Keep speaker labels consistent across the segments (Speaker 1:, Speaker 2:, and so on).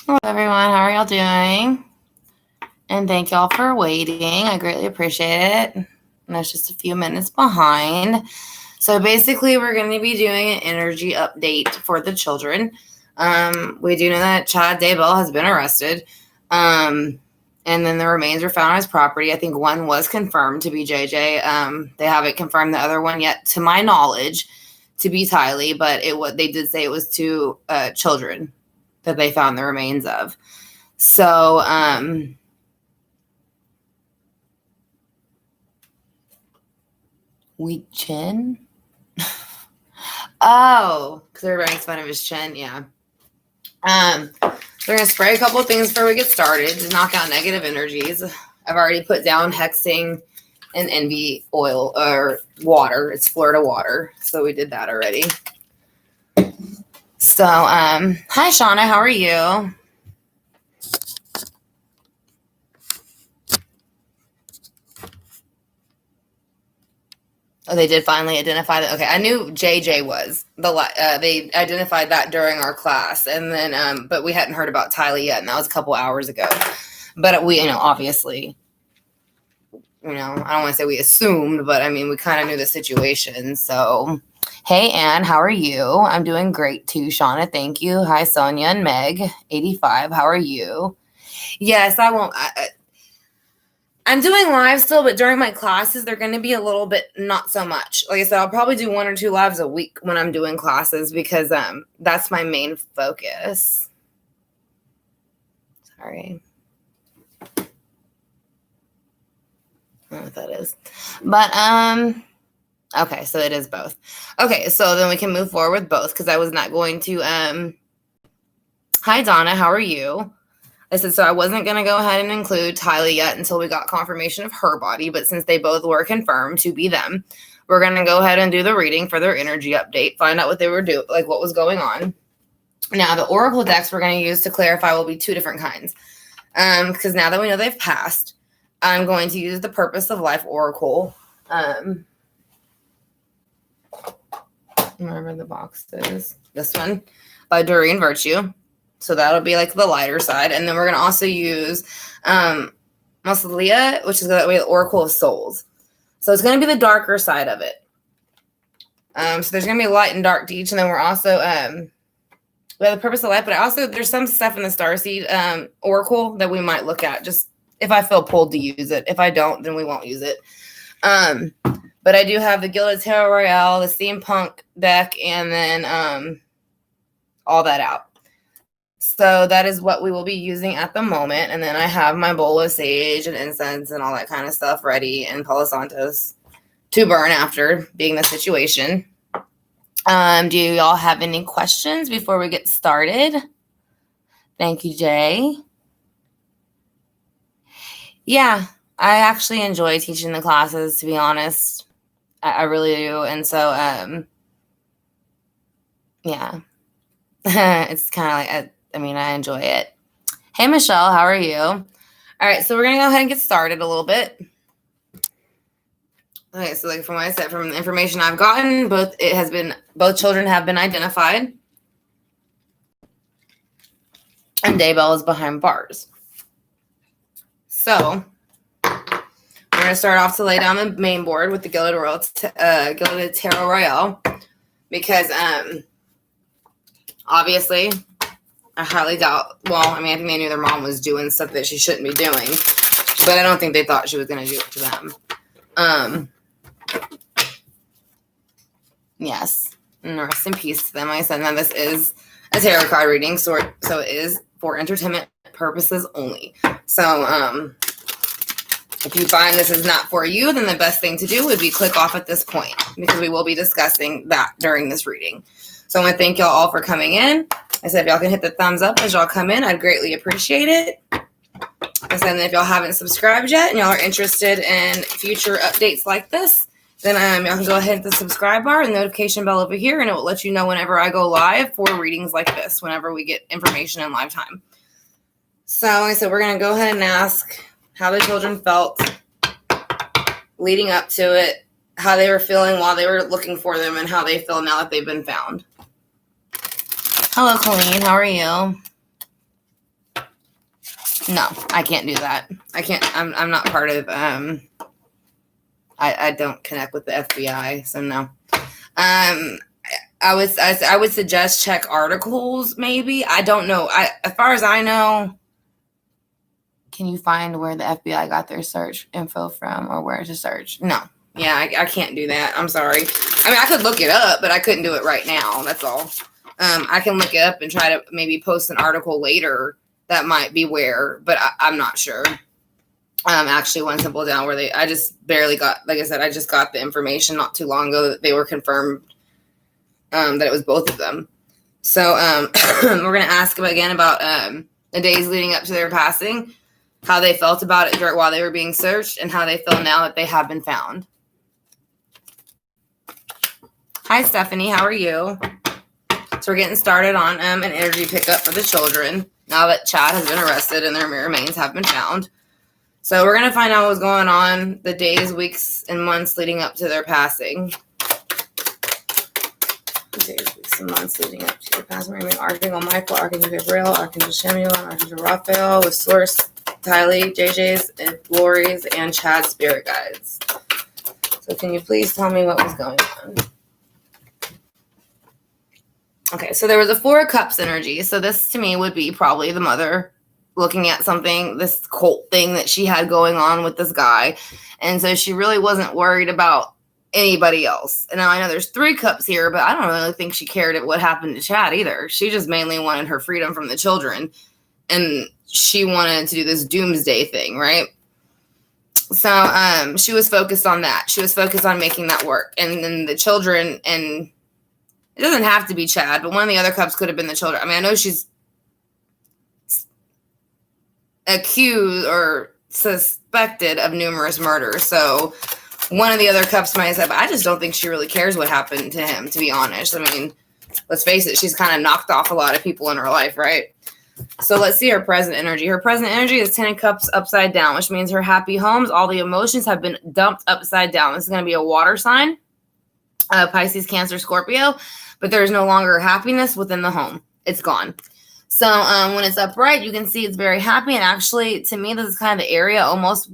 Speaker 1: Hello, everyone. How are y'all doing? And thank y'all for waiting. I greatly appreciate it. And it's just a few minutes behind. So basically, we're going to be doing an energy update for the children. We do know that Chad Daybell has been arrested. And then the remains were found on his property. I think one was confirmed to be JJ. They haven't confirmed the other one yet, to my knowledge, to be Tylee. But they did say it was two children that they found the remains of. So, weak chin? Oh, because everybody makes fun of his chin, yeah. We're going to spray a couple of things before we get started to knock out negative energies. I've already put down hexing and envy oil or water. It's Florida water, so we did that already. So, hi, Shauna. How are you? Oh, they did finally identify that. Okay, I knew JJ was they identified that during our class, and then but we hadn't heard about Tylee yet, and that was a couple hours ago. But we, obviously, I don't want to say we assumed, but I mean, we kind of knew the situation. So, hey, Anne, how are you? I'm doing great too, Shauna. Thank you. Hi, Sonia and Meg, 85. How are you? Yes, I won't. I'm doing live still, but during my classes, they're going to be a little bit not so much. Like I said, I'll probably do 1 or 2 lives a week when I'm doing classes because that's my main focus. Sorry. I don't know what that is. But, okay, so it is both. Okay, so then we can move forward with both because I was not going to, hi, Donna, how are you? I said, so I wasn't going to go ahead and include Tylee yet until we got confirmation of her body, but since they both were confirmed to be them, we're going to go ahead and do the reading for their energy update, find out what they were doing, like what was going on. Now, the oracle decks we're going to use to clarify will be 2 different kinds. Because now that we know they've passed, I'm going to use the Purpose of Life Oracle. Wherever the box is. This one by Doreen Virtue. So that'll be like the lighter side. And then we're going to also use Mausolea, which is the Oracle of Souls. So it's going to be the darker side of it. So there's going to be light and dark to each. And then we're also, we have the Purpose of Life, but also there's some stuff in the Starseed Oracle that we might look at just if I feel pulled to use it. If I don't, then we won't use it. But I do have the Gilded Tarot Royale, the Steampunk deck, and then all that out. So that is what we will be using at the moment. And then I have my bowl of sage and incense and all that kind of stuff ready and Palo Santos to burn after being the situation. Do y'all have any questions before we get started? Thank you, Jay. Yeah, I actually enjoy teaching the classes, to be honest. I really do. And so, yeah, it's kind of like, I enjoy it. Hey, Michelle, how are you? All right, so we're going to go ahead and get started a little bit. Okay, so like from what I said, from the information I've gotten, both children have been identified. And Daybell is behind bars. So we're going to start off to lay down the main board with the Gilded Tarot Royale because obviously I highly doubt, I think they knew their mom was doing stuff that she shouldn't be doing, but I don't think they thought she was going to do it to them. Yes, and rest in peace to them. Like I said, now this is a tarot card reading, so it is for entertainment purposes only. So, if you find this is not for you, then the best thing to do would be click off at this point because we will be discussing that during this reading. So I want to thank y'all all for coming in. I said if y'all can hit the thumbs up as y'all come in, I'd greatly appreciate it. I said if y'all haven't subscribed yet and y'all are interested in future updates like this, then y'all can go ahead and hit the subscribe bar and notification bell over here, and it will let you know whenever I go live for readings like this, whenever we get information in live time. So like I said, we're going to go ahead and ask how the children felt leading up to it, how they were feeling while they were looking for them, and how they feel now that they've been found. Hello, Colleen. How are you? No, I can't do that. I can't. I'm not part of. I don't connect with the FBI, so no. I would suggest check articles. Maybe I don't know. As far as I know. Can you find where the FBI got their search info from or where to search? No. Yeah, I can't do that. I'm sorry. I mean, I could look it up, but I couldn't do it right now. That's all. I can look it up and try to maybe post an article later that might be where, but I'm not sure. Actually, one simple down where I just barely got, like I said, I just got the information not too long ago that they were confirmed that it was both of them. So we're going to ask them again about the days leading up to their passing, how they felt about it while they were being searched, and how they feel now that they have been found. Hi, Stephanie. How are you? So we're getting started on an energy pickup for the children now that Chad has been arrested and their remains have been found. So we're going to find out what's going on the days, weeks, and months leading up to their passing. Days, weeks, and months leading up to their passing. We're going to Archangel Michael, Archangel Gabriel, Archangel Samuel, and Archangel Raphael with Source, Tylee, JJ's, and Lori's, and Chad's spirit guides. So can you please tell me what was going on? Okay, so there was a Four of Cups energy. So this to me would be probably the mother looking at something, this cult thing that she had going on with this guy. And so she really wasn't worried about anybody else. And now I know there's 3 cups here, but I don't really think she cared at what happened to Chad either. She just mainly wanted her freedom from the children. And she wanted to do this doomsday thing, right? So she was focused on that. She was focused on making that work. And then the children, and it doesn't have to be Chad, but one of the other cups could have been the children. I mean, I know she's accused or suspected of numerous murders. So one of the other cups might have said, but I just don't think she really cares what happened to him, to be honest. I mean, let's face it, she's kind of knocked off a lot of people in her life, right? So let's see her present energy. Her present energy is 10 of Cups upside down, which means her happy homes, all the emotions have been dumped upside down. This is going to be a water sign, Pisces, Cancer, Scorpio, but there's no longer happiness within the home. It's gone. So when it's upright, you can see it's very happy. And actually, to me, this is kind of the area almost.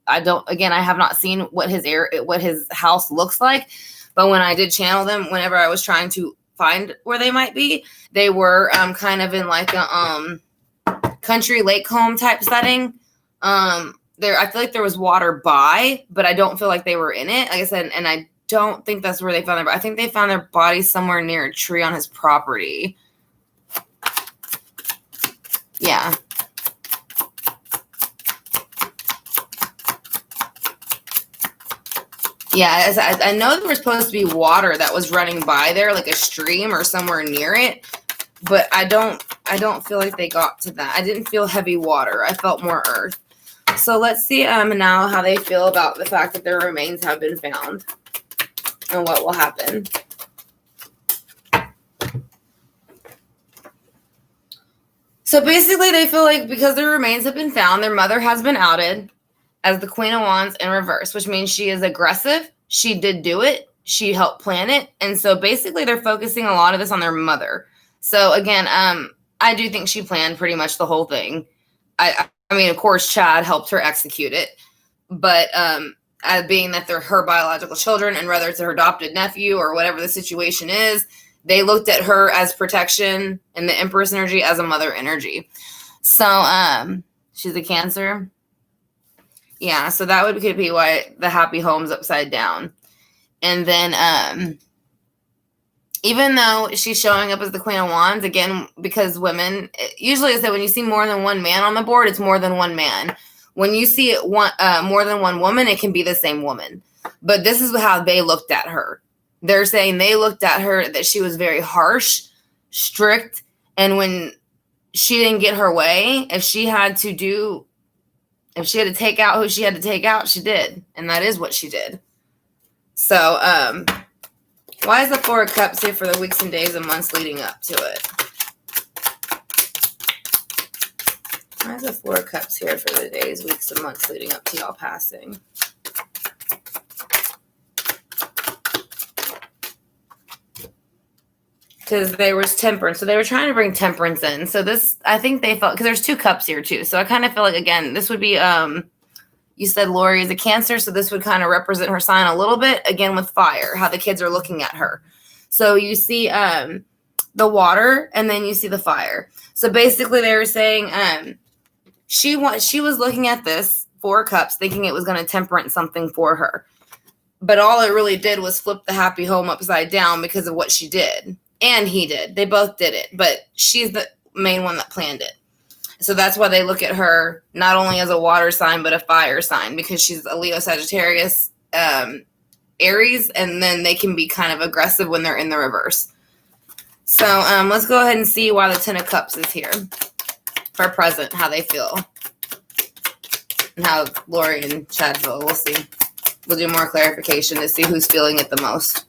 Speaker 1: I have not seen what his house looks like. But when I did channel them, whenever I was trying to find where they might be, they were kind of in like a country lake home type setting. I feel like there was water by, but I don't feel like they were in it. Like I said, and I don't think that's where they found I think they found their body somewhere near a tree on his property. Yeah. Yeah, I know there was supposed to be water that was running by there, like a stream or somewhere near it, but I don't feel like they got to that. I didn't feel heavy water. I felt more earth. So let's see now how they feel about the fact that their remains have been found and what will happen. So basically they feel like because their remains have been found, their mother has been outed as the Queen of Wands in reverse, which means she is aggressive. She did do it. She helped plan it. And so basically they're focusing a lot of this on their mother. So again, I do think she planned pretty much the whole thing. I mean, of course, Chad helped her execute it. But being that they're her biological children, and whether it's her adopted nephew or whatever the situation is, they looked at her as protection and the Empress energy as a mother energy. So she's a Cancer. Yeah, so that could be why the happy home's upside down. And then even though she's showing up as the Queen of Wands, again, because women, usually is that when you see more than one man on the board, it's more than one man. When you see it more than one woman, it can be the same woman. But this is how they looked at her. They're saying they looked at her that she was very harsh, strict, and when she didn't get her way, if she had to take out who she had to take out, she did. And that is what she did. So, why is the Four of Cups here for the weeks and days and months leading up to it? Why is the Four of Cups here for the days, weeks, and months leading up to y'all passing? because there was temperance. So they were trying to bring temperance in. So this, I think they felt, because there's 2 cups here too. So I kind of feel like, again, this would be, you said Lori is a Cancer. So this would kind of represent her sign a little bit, again, with fire, how the kids are looking at her. So you see the water and then you see the fire. So basically they were saying she was looking at this 4 cups thinking it was going to temperance something for her. But all it really did was flip the happy home upside down because of what she did. And he did. They both did it. But she's the main one that planned it. So that's why they look at her not only as a water sign, but a fire sign, because she's a Leo, Sagittarius, Aries, and then they can be kind of aggressive when they're in the reverse. So let's go ahead and see why the 10 of Cups is here for present, how they feel. And how Lori and Chad feel. We'll see. We'll do more clarification to see who's feeling it the most.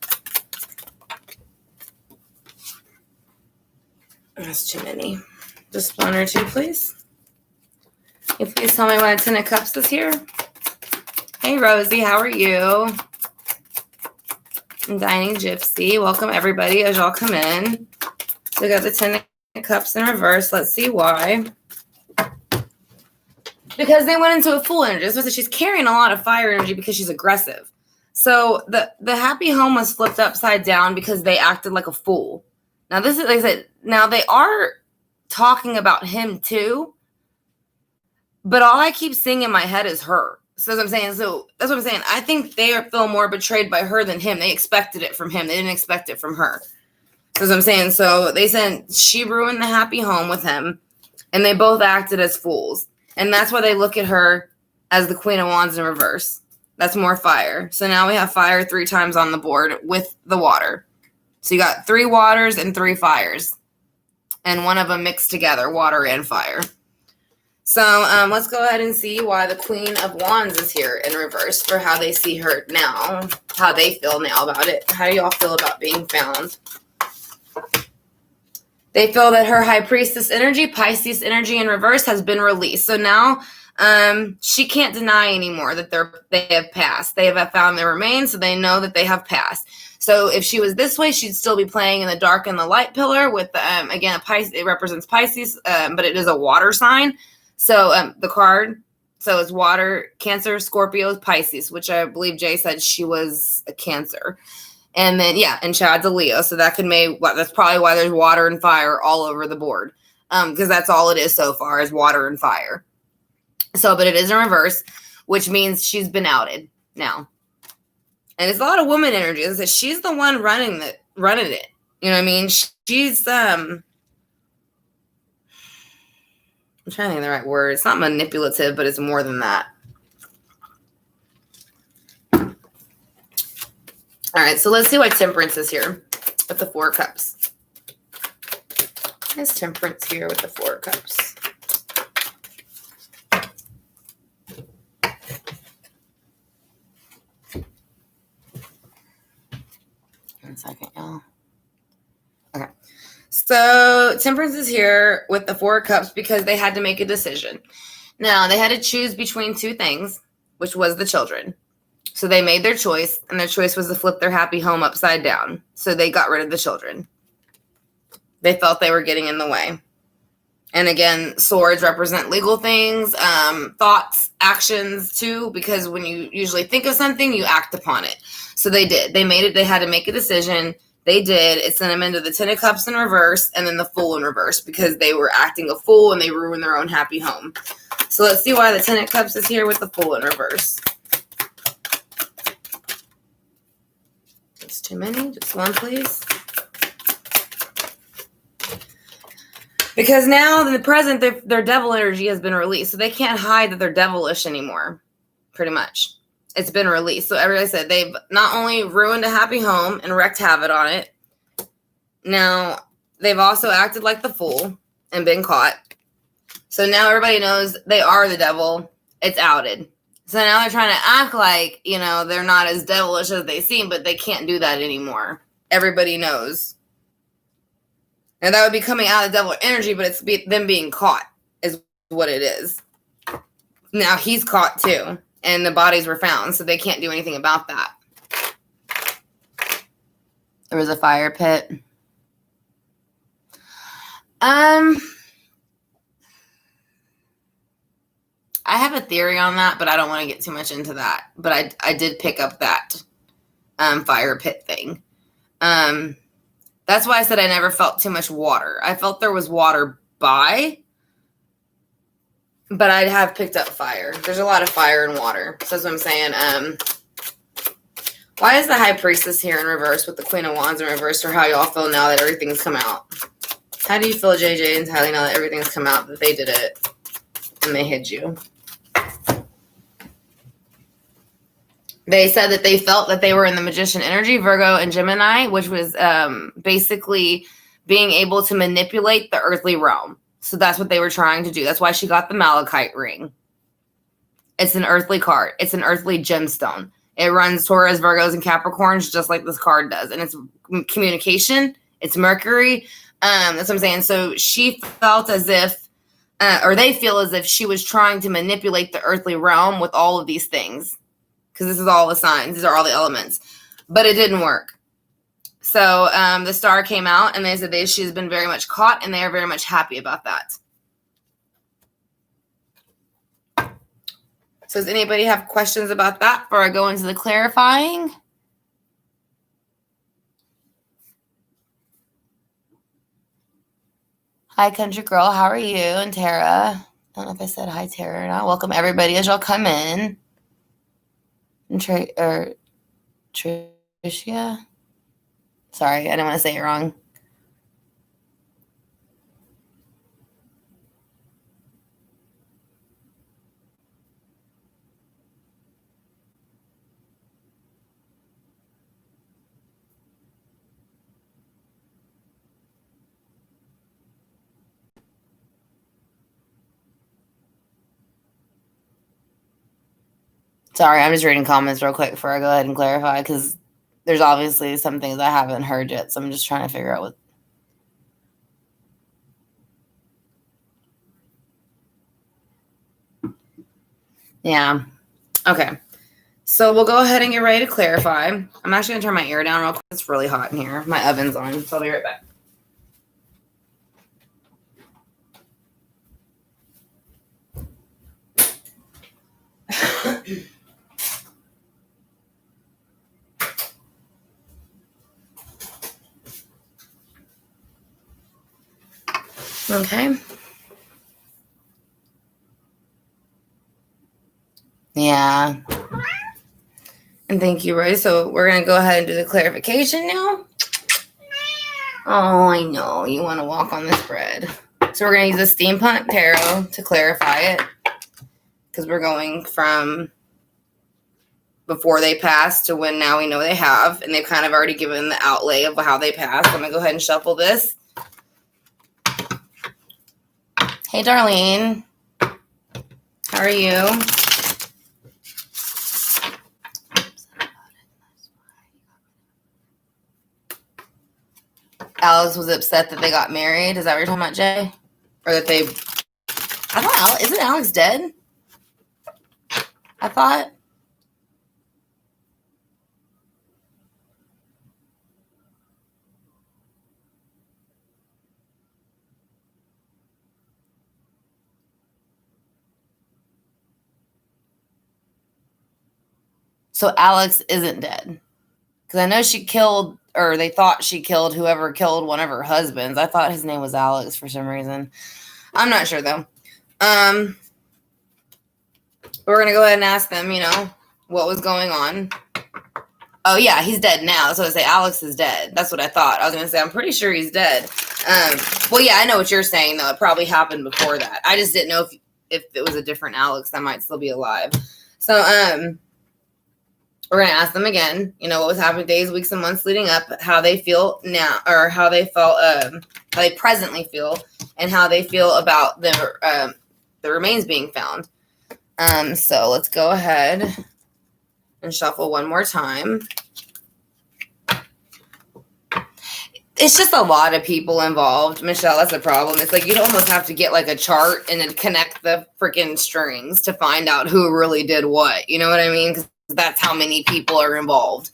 Speaker 1: That's too many. Just 1 or 2, please. Can you please tell me why the 10 of Cups is here? Hey, Rosie, how are you? And Dining Gypsy. Welcome, everybody, as y'all come in. We got the 10 of Cups in reverse. Let's see why. Because they went into a Fool energy. So she's carrying a lot of fire energy because she's aggressive. So the happy home was flipped upside down because they acted like a fool. Now, this is, like I said, now they are talking about him too. But all I keep seeing in my head is her. So that's what I'm saying. So that's what I'm saying. I think they feel more betrayed by her than him. They expected it from him. They didn't expect it from her. So that's what I'm saying. So they said she ruined the happy home with him. And they both acted as fools. And that's why they look at her as the Queen of Wands in reverse. That's more fire. So now we have fire 3 times on the board with the water. So you got 3 waters and 3 fires. And one of them mixed together, water and fire. So let's go ahead and see why the Queen of Wands is here in reverse for how they see her now. How they feel now about it. How do y'all feel about being found? They feel that her High Priestess energy, Pisces energy in reverse, has been released. So now she can't deny anymore that they have passed. They have found their remains, so they know that they have passed. So if she was this way, she'd still be playing in the dark and the light pillar with, again, a Pisces. It represents Pisces, but it is a water sign. So the card, so it's water, Cancer, Scorpio, Pisces, which I believe Jay said she was a Cancer. And then, yeah, and Chad's a Leo. So that that's probably why there's water and fire all over the board. Because that's all it is so far is water and fire. So, but it is in reverse, which means she's been outed now. And it's a lot of woman energy. As I said, she's the one running it. You know what I mean? She's, I'm trying to think of the right word. It's not manipulative, but it's more than that. All right, so let's see why Temperance is here with the 4 cups. Why is Temperance here with the 4 cups? One second, y'all. Okay. So Temperance is here with the 4 cups because they had to make a decision. Now, they had to choose between 2 things, which was the children. So they made their choice, and their choice was to flip their happy home upside down. So they got rid of the children. They felt they were getting in the way. And again, swords represent legal things, thoughts, actions too, because when you usually think of something, you act upon it. So they did. They made it. They had to make a decision. They did. It sent them into the 10 of Cups in reverse and then the Fool in reverse because they were acting a fool and they ruined their own happy home. So let's see why the 10 of Cups is here with the Fool in reverse. That's too many. Just 1, please. Because now in the present, their devil energy has been released. So they can't hide that they're devilish anymore, pretty much. It's been released. So like I said, they've not only ruined a happy home and wreaked havoc on it, now they've also acted like the fool and been caught. So now everybody knows they are the devil. It's outed. So now they're trying to act like, they're not as devilish as they seem, but they can't do that anymore. Everybody knows. And that would be coming out of devil energy, but it's them being caught is what it is. Now he's caught too, and the bodies were found, so they can't do anything about that. There was a fire pit. I have a theory on that, but I don't want to get too much into that. But I did pick up that fire pit thing. That's why I said I never felt too much water. I felt there was water by, but I'd have picked up fire. There's a lot of fire and water. So that's what I'm saying. Why is the High Priestess here in reverse with the Queen of Wands in reverse, or how y'all feel now that everything's come out? How do you feel, JJ and Tylee, now that everything's come out, that they did it and they hid you? They said that they felt that they were in the Magician energy, Virgo and Gemini, which was basically being able to manipulate the earthly realm. So that's what they were trying to do. That's why she got the Malachite ring. It's an earthly card. It's an earthly gemstone. It runs Taurus, Virgos, and Capricorns just like this card does. And it's communication. It's Mercury. That's what I'm saying. So she felt as if, or they feel as if she was trying to manipulate the earthly realm with all of these things. Because this is all the signs. These are all the elements. But it didn't work. So the star came out, and they said she's been very much caught, and they are very much happy about that. So does anybody have questions about that before I go into the clarifying? Hi, country girl. How are you? And Tara. I don't know if I said hi, Tara, or not. Welcome, everybody, as y'all come in. And Tricia. Sorry, I didn't want to say it wrong. Sorry, I'm just reading comments real quick before I go ahead and clarify, because there's obviously some things I haven't heard yet, so I'm just trying to figure out what. Yeah. Okay. So we'll go ahead and get ready to clarify. I'm actually going to turn my air down real quick. It's really hot in here. My oven's on, so I'll be right back. Okay. Yeah. And thank you, Roy. So we're going to go ahead and do the clarification now. Oh, I know. You want to walk on this bread. So we're going to use the Steampunk Tarot to clarify it. Because we're going from before they passed to when now we know they have. And they've kind of already given the outlay of how they passed. I'm going to go ahead and shuffle this. Hey, Darlene. How are you? Alex was upset that they got married. Is that what you're talking about, Jay? Or that they... I thought... Isn't Alex dead? I thought... So Alex isn't dead. Because I know she killed, or they thought she killed whoever killed one of her husbands. I thought his name was Alex for some reason. I'm not sure, though. We're going to go ahead and ask them, what was going on. Oh, yeah, he's dead now. So I say Alex is dead. That's what I thought. I was going to say, I'm pretty sure he's dead. Well, yeah, I know what you're saying, though. It probably happened before that. I just didn't know if it was a different Alex that might still be alive. So, we're going to ask them again, what was happening days, weeks, and months leading up, how they feel now, or how they felt, how they presently feel, and how they feel about the remains being found. So let's go ahead and shuffle one more time. It's just a lot of people involved, Michelle. That's the problem. It's like you'd almost have to get like a chart and then connect the freaking strings to find out who really did what. You know what I mean? 'Cause that's how many people are involved.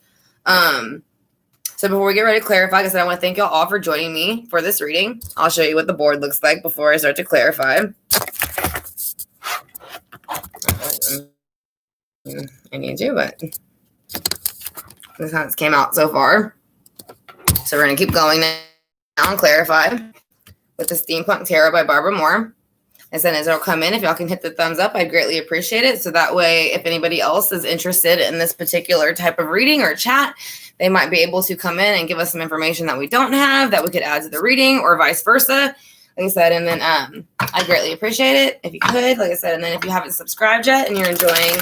Speaker 1: So before we get ready to clarify, like I said, I want to thank y'all all for joining me for this reading. I'll show you what the board looks like before I start to clarify. I need to, but this is how it's came out so far. So we're going to keep going now and clarify with the Steampunk Tarot by Barbara Moore. And then as it'll come in, if y'all can hit the thumbs up, I'd greatly appreciate it. So that way, if anybody else is interested in this particular type of reading or chat, they might be able to come in and give us some information that we don't have that we could add to the reading, or vice versa. Like I said, and then I'd greatly appreciate it if you could. Like I said, and then if you haven't subscribed yet and you're enjoying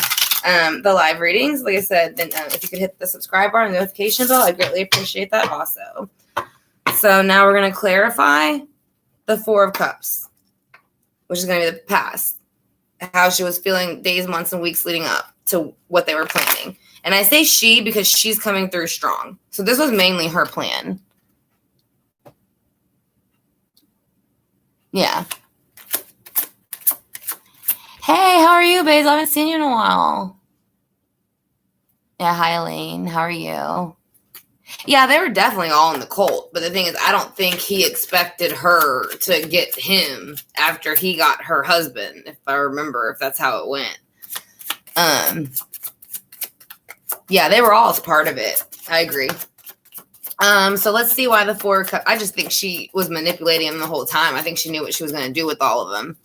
Speaker 1: the live readings, like I said, then if you could hit the subscribe bar and notification bell, I'd greatly appreciate that also. So now we're going to clarify the Four of Cups, which is going to be the past, how she was feeling days, months, and weeks leading up to what they were planning. And I say she because she's coming through strong. So this was mainly her plan. Yeah. Hey, how are you, babes? I haven't seen you in a while. Yeah, hi, Elaine. How are you? Yeah, they were definitely all in the cult. But the thing is, I don't think he expected her to get him after he got her husband, if I remember, if that's how it went. Yeah, they were all part of it. I agree. So let's see why the Four of Cups. I just think she was manipulating him the whole time. I think she knew what she was going to do with all of them.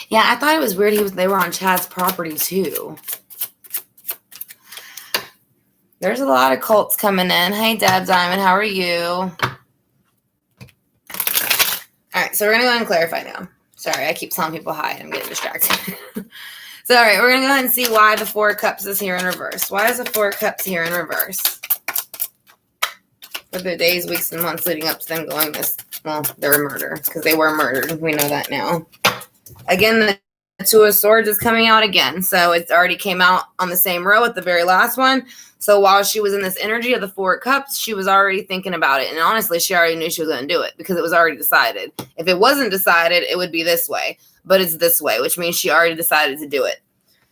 Speaker 1: Yeah, I thought it was weird they were on Chad's property too. There's a lot of cults coming in. Hey, Deb Diamond, how are you? All right, so we're going to go ahead and clarify now. Sorry, I keep telling people hi. I'm getting distracted. So, all right, we're going to go ahead and see why the Four of Cups is here in reverse. Why is the Four of Cups here in reverse? For the days, weeks, and months leading up to them going this, well, their murder, because they were murdered. We know that now. Again, the Two of Swords is coming out again. So it already came out on the same row at the very last one. So while she was in this energy of the Four of Cups, she was already thinking about it. And honestly, she already knew she was going to do it because it was already decided. If it wasn't decided, it would be this way. But it's this way, which means she already decided to do it.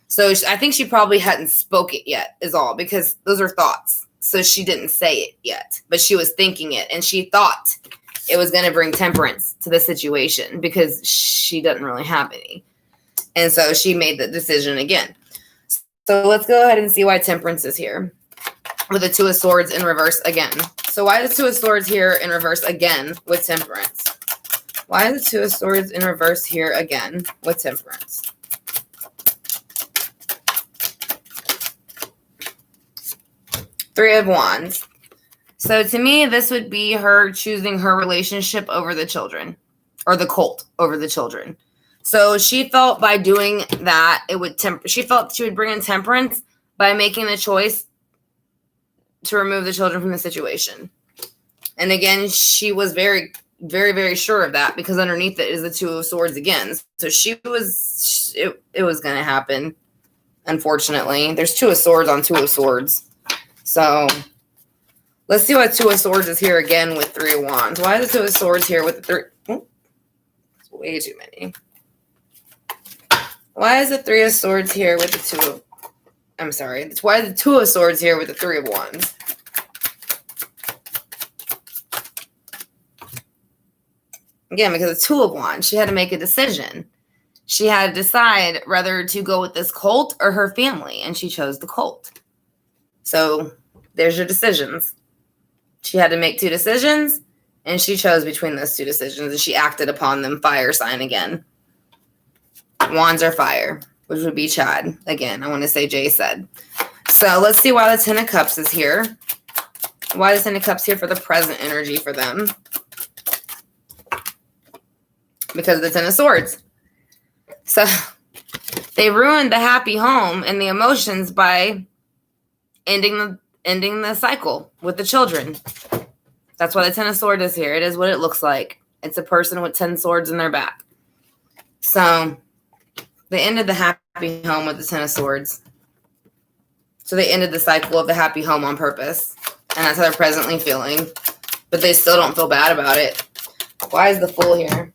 Speaker 1: So I think she probably hadn't spoke it yet is all, because those are thoughts. So she didn't say it yet, but she was thinking it. And she thought it was going to bring temperance to the situation because she doesn't really have any. And so she made the decision again. So let's go ahead and see why temperance is here with the Two of Swords in reverse again. So why the Two of Swords here in reverse again with temperance? Why the Two of Swords in reverse here again with temperance? Three of Wands. So to me, this would be her choosing her relationship over the children, or the cult over the children. So she felt by doing that, it would she felt she would bring in temperance by making the choice to remove the children from the situation. And again, she was very, very, very sure of that because underneath it is the Two of Swords again. So it was going to happen. Unfortunately, there's Two of Swords on Two of Swords. So let's see why Two of Swords is here again with Three of Wands. Why is the Two of Swords here with the three? Oh, it's way too many. Why is the Three of Swords here with the Two of... I'm sorry. Why is the Two of Swords here with the Three of Wands? Again, because the Two of Wands, she had to make a decision. She had to decide whether to go with this cult or her family, and she chose the cult. So there's your decisions. She had to make two decisions, and she chose between those two decisions, and she acted upon them. Fire sign again. Wands are fire, which would be Chad. Again, I want to say Jay said. So let's see why the Ten of Cups is here. Why is the Ten of Cups here for the present energy for them? Because of the Ten of Swords. So they ruined the happy home and the emotions by ending the cycle with the children. That's why the Ten of Swords is here. It is what it looks like. It's a person with 10 swords in their back. So they ended the happy home with the Ten of Swords. So they ended the cycle of the happy home on purpose. And that's how they're presently feeling. But they still don't feel bad about it. Why is the Fool here?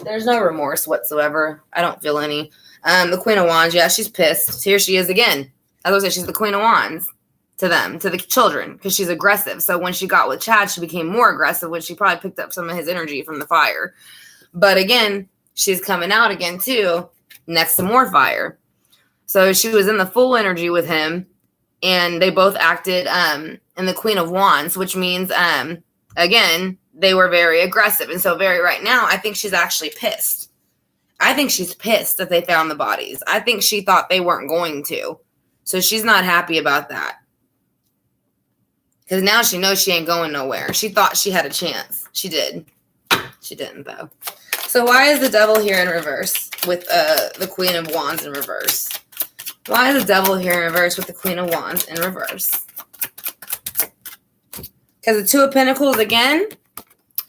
Speaker 1: There's no remorse whatsoever. I don't feel any. The Queen of Wands, yeah, she's pissed. Here she is again. As I said, she's the Queen of Wands to them, to the children, because she's aggressive. So when she got with Chad, she became more aggressive, which she probably picked up some of his energy from the fire. But again, she's coming out again, too, next to more fire. So she was in the full energy with him, and they both acted in the Queen of Wands, which means, again, they were very aggressive. And so right now, I think she's actually pissed. I think she's pissed that they found the bodies. I think she thought they weren't going to. So she's not happy about that. Because now she knows she ain't going nowhere. She thought she had a chance. She did. She didn't, though. So why is the Devil here in reverse with the Queen of Wands in reverse? Why is the Devil here in reverse with the Queen of Wands in reverse? Because the Two of Pentacles, again,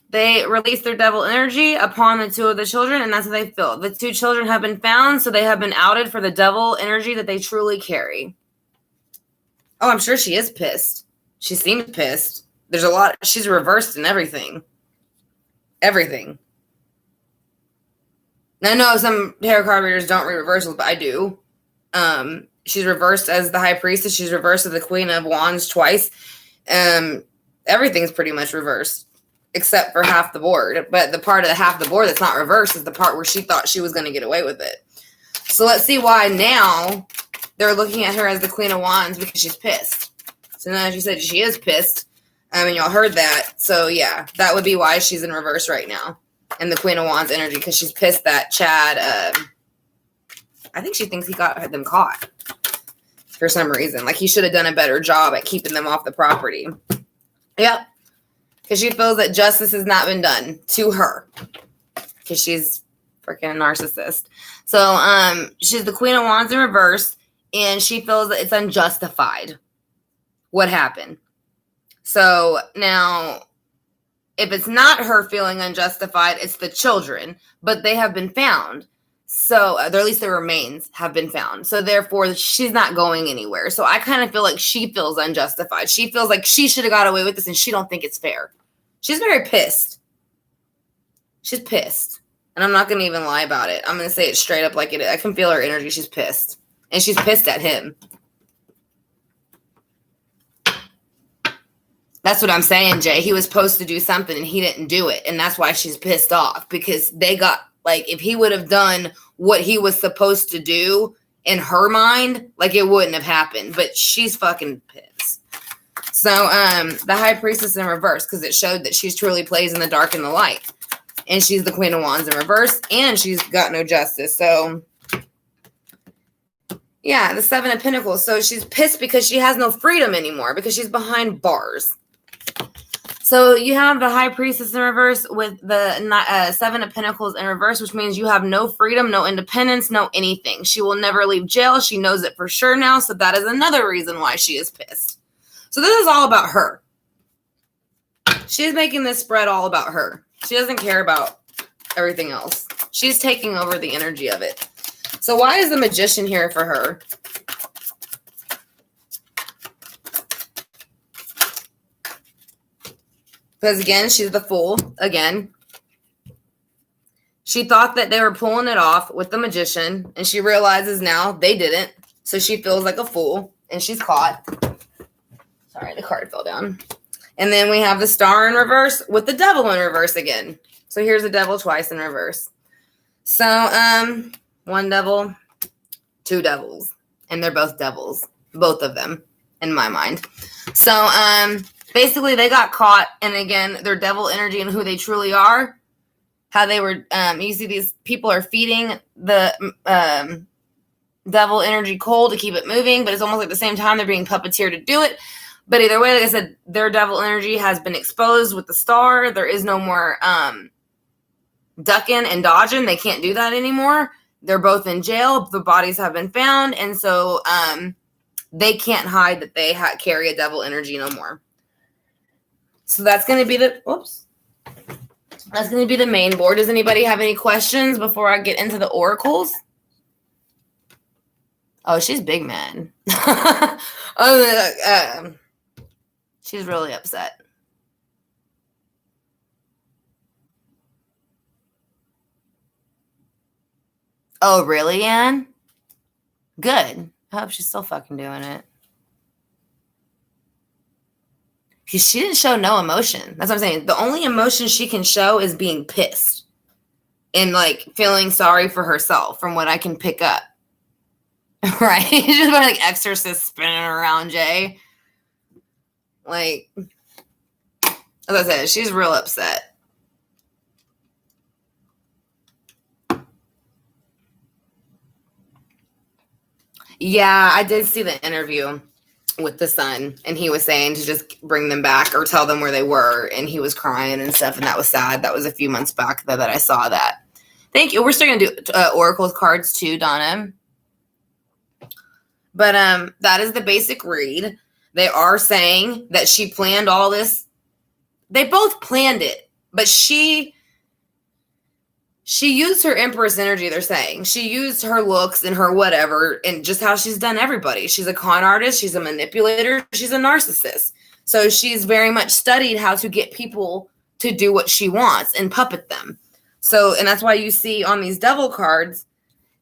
Speaker 1: they release their devil energy upon the two of the children, and that's how they feel. The two children have been found, so they have been outed for the devil energy that they truly carry. Oh, I'm sure she is pissed. She seems pissed. There's a lot. She's reversed in everything. Everything. Now, I know some tarot card readers don't read reversals, but I do. She's reversed as the High Priestess. She's reversed as the Queen of Wands twice. Everything's pretty much reversed, except for half the board. But the part of the half the board that's not reversed is the part where she thought she was going to get away with it. So let's see why now they're looking at her as the Queen of Wands, because she's pissed. So now, as you said, she is pissed. And y'all heard that. So yeah, that would be why she's in reverse right now. And the Queen of Wands energy, because she's pissed that Chad, I think she thinks he got them caught for some reason. Like he should have done a better job at keeping them off the property. Yep. Because she feels that justice has not been done to her. Because she's freaking a narcissist. So she's the Queen of Wands in reverse. And she feels that it's unjustified what happened. So now, if it's not her feeling unjustified, it's the children. But they have been found. So, or at least their remains have been found. So, therefore, she's not going anywhere. So, I kind of feel like she feels unjustified. She feels like she should have got away with this and she don't think it's fair. She's very pissed. She's pissed. And I'm not going to even lie about it. I'm going to say it straight up like it is. I can feel her energy. She's pissed. And she's pissed at him. That's what I'm saying, Jay. He was supposed to do something and he didn't do it. And that's why she's pissed off. Because they got, like, if he would have done what he was supposed to do in her mind, like, it wouldn't have happened. But she's fucking pissed. So, the High Priestess in reverse, because it showed that she's truly plays in the dark and the light. And she's the Queen of Wands in reverse, and she's got no justice. So, yeah, the Seven of Pentacles. So, she's pissed because she has no freedom anymore, because she's behind bars. So, you have the High Priestess in reverse with the Seven of Pentacles in reverse, which means you have no freedom, no independence, no anything. She will never leave jail. She knows it for sure now. So, that is another reason why she is pissed. So, this is all about her. She's making this spread all about her. She doesn't care about everything else. She's taking over the energy of it. So, why is the Magician here for her? Because, again, she's the Fool. Again. She thought that they were pulling it off with the Magician. And she realizes now they didn't. So, she feels like a fool. And she's caught. Sorry, the card fell down. And then we have the Star in reverse with the Devil in reverse again. So, here's the Devil twice in reverse. So, one devil, two devils. And they're both devils. Both of them, in my mind. So, basically, they got caught, and again, their devil energy and who they truly are, how they were, you see these people are feeding the devil energy coal to keep it moving, but it's almost like at the same time they're being puppeteered to do it. But either way, like I said, their devil energy has been exposed with the Star. There is no more ducking and dodging. They can't do that anymore. They're both in jail. The bodies have been found, and so they can't hide that they carry a devil energy no more. So that's going to be that's going to be the main board. Does anybody have any questions before I get into the oracles? Oh, she's big, man. She's really upset. Oh, really, Anne? Good. I hope she's still fucking doing it. Because she didn't show no emotion. That's what I'm saying. The only emotion she can show is being pissed and like feeling sorry for herself from what I can pick up. Right? Just like Exorcist spinning around Jay. Like, as I said, she's real upset. Yeah, I did see the interview with the son, and he was saying to just bring them back or tell them where they were, and he was crying and stuff, and that was sad. That was a few months back that I saw that. Thank you. We're still going to do Oracle cards too, Donna. But that is the basic read. They are saying that she planned all this. They both planned it, but she used her Empress energy, they're saying. She used her looks and her whatever, and just how she's done everybody. She's a con artist. She's a manipulator. She's a narcissist. So she's very much studied how to get people to do what she wants and puppet them. So, and that's why you see on these devil cards,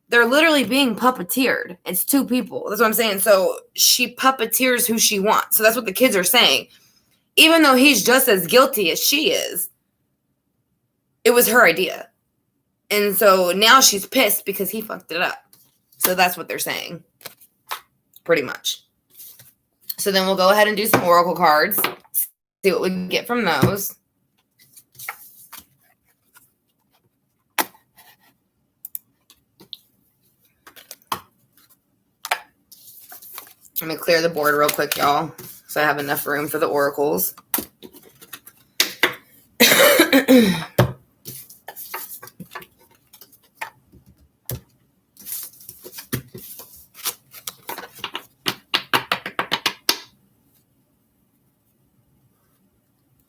Speaker 1: they're literally being puppeteered. It's two people. That's what I'm saying. So she puppeteers who she wants. So that's what the kids are saying. Even though he's just as guilty as she is, it was her idea. And so now she's pissed because he fucked it up. So that's what they're saying. Pretty much. So then we'll go ahead and do some oracle cards. See what we can get from those. I'm going to clear the board real quick, y'all, so I have enough room for the oracles.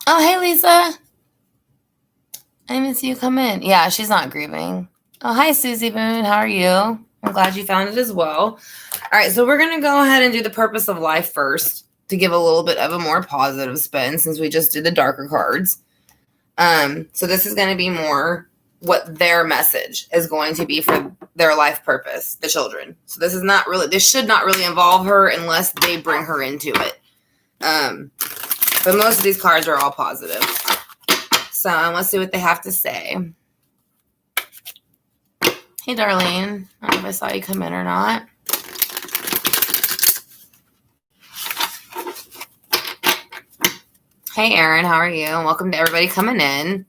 Speaker 1: Oh, hey, Lisa. I didn't even see you come in. Yeah, she's not grieving. Oh, hi, Susie Boone. How are you? I'm glad you found it as well. All right, so we're going to go ahead and do the purpose of life first to give a little bit of a more positive spin since we just did the darker cards. So this is going to be more what their message is going to be for their life purpose, the children. So this should not really involve her unless they bring her into it. But most of these cards are all positive. So let's see what they have to say. Hey, Darlene. I don't know if I saw you come in or not. Hey, Erin. How are you? Welcome to everybody coming in.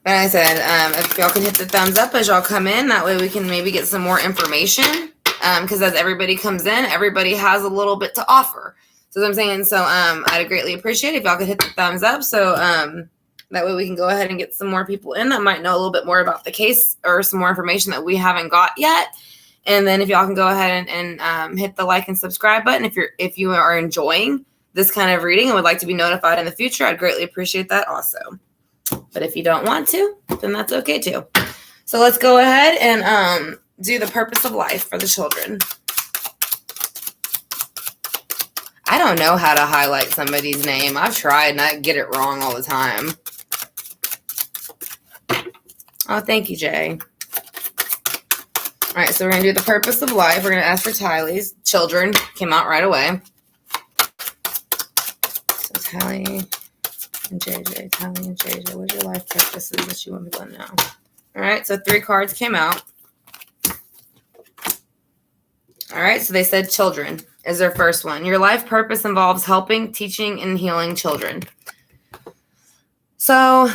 Speaker 1: But I said, if y'all can hit the thumbs up as y'all come in, that way we can maybe get some more information. Because as everybody comes in, everybody has a little bit to offer. So I'm saying, I'd greatly appreciate it if y'all could hit the thumbs up. So that way we can go ahead and get some more people in that might know a little bit more about the case or some more information that we haven't got yet. And then if y'all can go ahead and hit the like and subscribe button if you are enjoying this kind of reading and would like to be notified in the future, I'd greatly appreciate that also. But if you don't want to, then that's okay too. So let's go ahead and do the purpose of life for the children. I don't know how to highlight somebody's name. I've tried and I get it wrong all the time. Oh, thank you, Jay. All right, so we're going to do the purpose of life. We're going to ask for Tylee's. Children came out right away. So Tylee and JJ. Tylee and JJ. What's your life purposes that you want people to know? All right, so 3 cards came out. All right, so they said children is their first one. Your life purpose involves helping, teaching, and healing children. So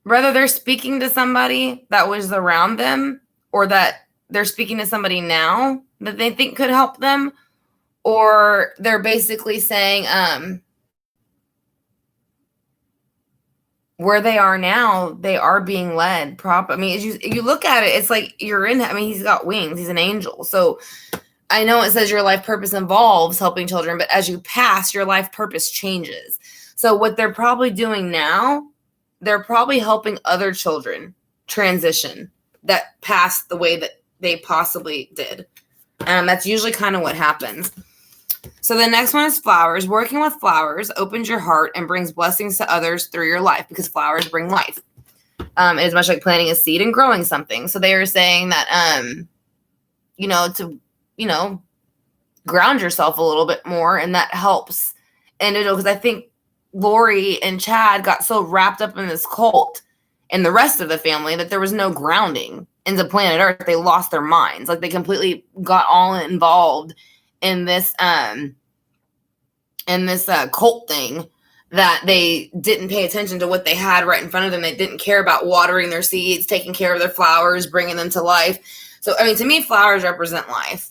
Speaker 1: whether they're speaking to somebody that was around them or that they're speaking to somebody now that they think could help them, or they're basically saying where they are now, they are being led proper. I mean, as you look at it, it's like you're in. I mean, he's got wings. He's an angel. So I know it says your life purpose involves helping children, but as you pass, your life purpose changes. So what they're probably doing now, they're probably helping other children transition that pass the way that they possibly did. That's usually kind of what happens. So the next one is flowers. Working with flowers opens your heart and brings blessings to others through your life because flowers bring life. It is much like planting a seed and growing something. So they are saying that, to ground yourself a little bit more, and that helps. And because I think Lori and Chad got so wrapped up in this cult and the rest of the family that there was no grounding into planet Earth. They lost their minds. Like, they completely got all involved in this cult thing that they didn't pay attention to what they had right in front of them. They didn't care about watering their seeds, taking care of their flowers, bringing them to life. So, I mean, to me, flowers represent life.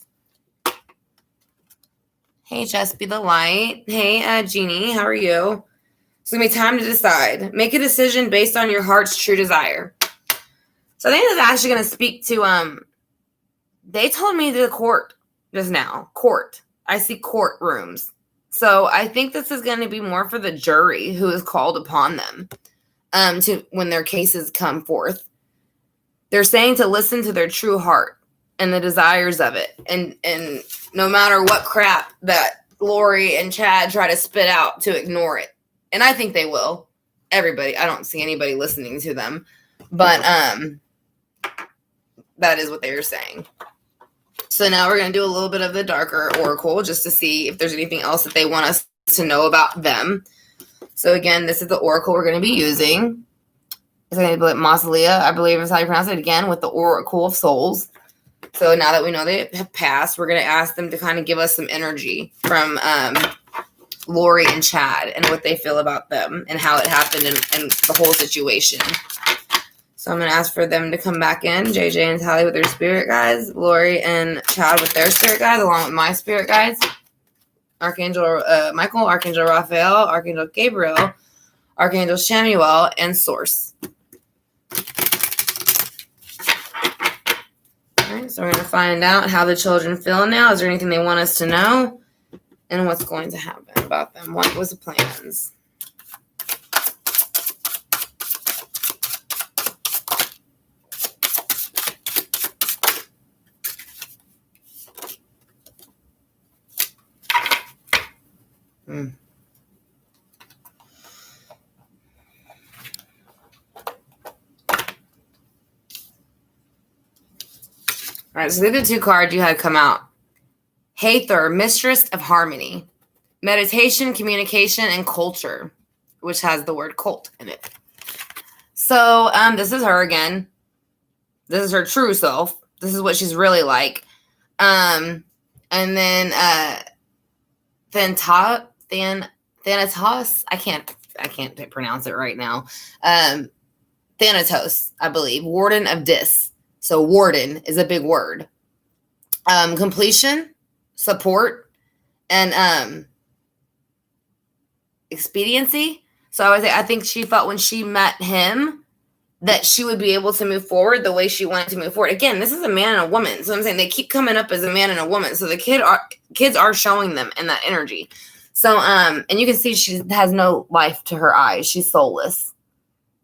Speaker 1: Hey, Jess, be the light. Hey, Jeannie, how are you? It's going to be time to decide. Make a decision based on your heart's true desire. So I think that's actually going to speak to, they told me the court just now. Court. I see courtrooms. So I think this is going to be more for the jury who is called upon them to when their cases come forth. They're saying to listen to their true heart and the desires of it. And no matter what crap that Lori and Chad try to spit out, to ignore it. And I think they will. Everybody. I don't see anybody listening to them. But that is what they are saying. So now we're going to do a little bit of the darker oracle just to see if there's anything else that they want us to know about them. So again, this is the oracle we're going to be using. It's going to be Mausolea, I believe is how you pronounce it, again, with the Oracle of Souls. So now that we know they have passed, we're going to ask them to kind of give us some energy from Lori and Chad and what they feel about them and how it happened and the whole situation. So I'm going to ask for them to come back in, JJ and Tally with their spirit guides, Lori and Chad with their spirit guides, along with my spirit guides, Archangel Michael, Archangel Raphael, Archangel Gabriel, Archangel Samuel, and Source. All right, so we're going to find out how the children feel now. Is there anything they want us to know? And what's going to happen about them? What was the plans? All right, so these are the two cards you had come out. Hathor, Mistress of Harmony. Meditation, Communication, and Culture, which has the word cult in it. So this is her again. This is her true self. This is what she's really like. And then Thanatos, I can't pronounce it right now. Thanatos, I believe. Warden of Dis. So warden is a big word. Completion, support, and expediency. So I think she felt when she met him that she would be able to move forward the way she wanted to move forward. Again, this is a man and a woman. So I'm saying they keep coming up as a man and a woman. So the kids are showing them in that energy. So and you can see she has no life to her eyes. She's soulless.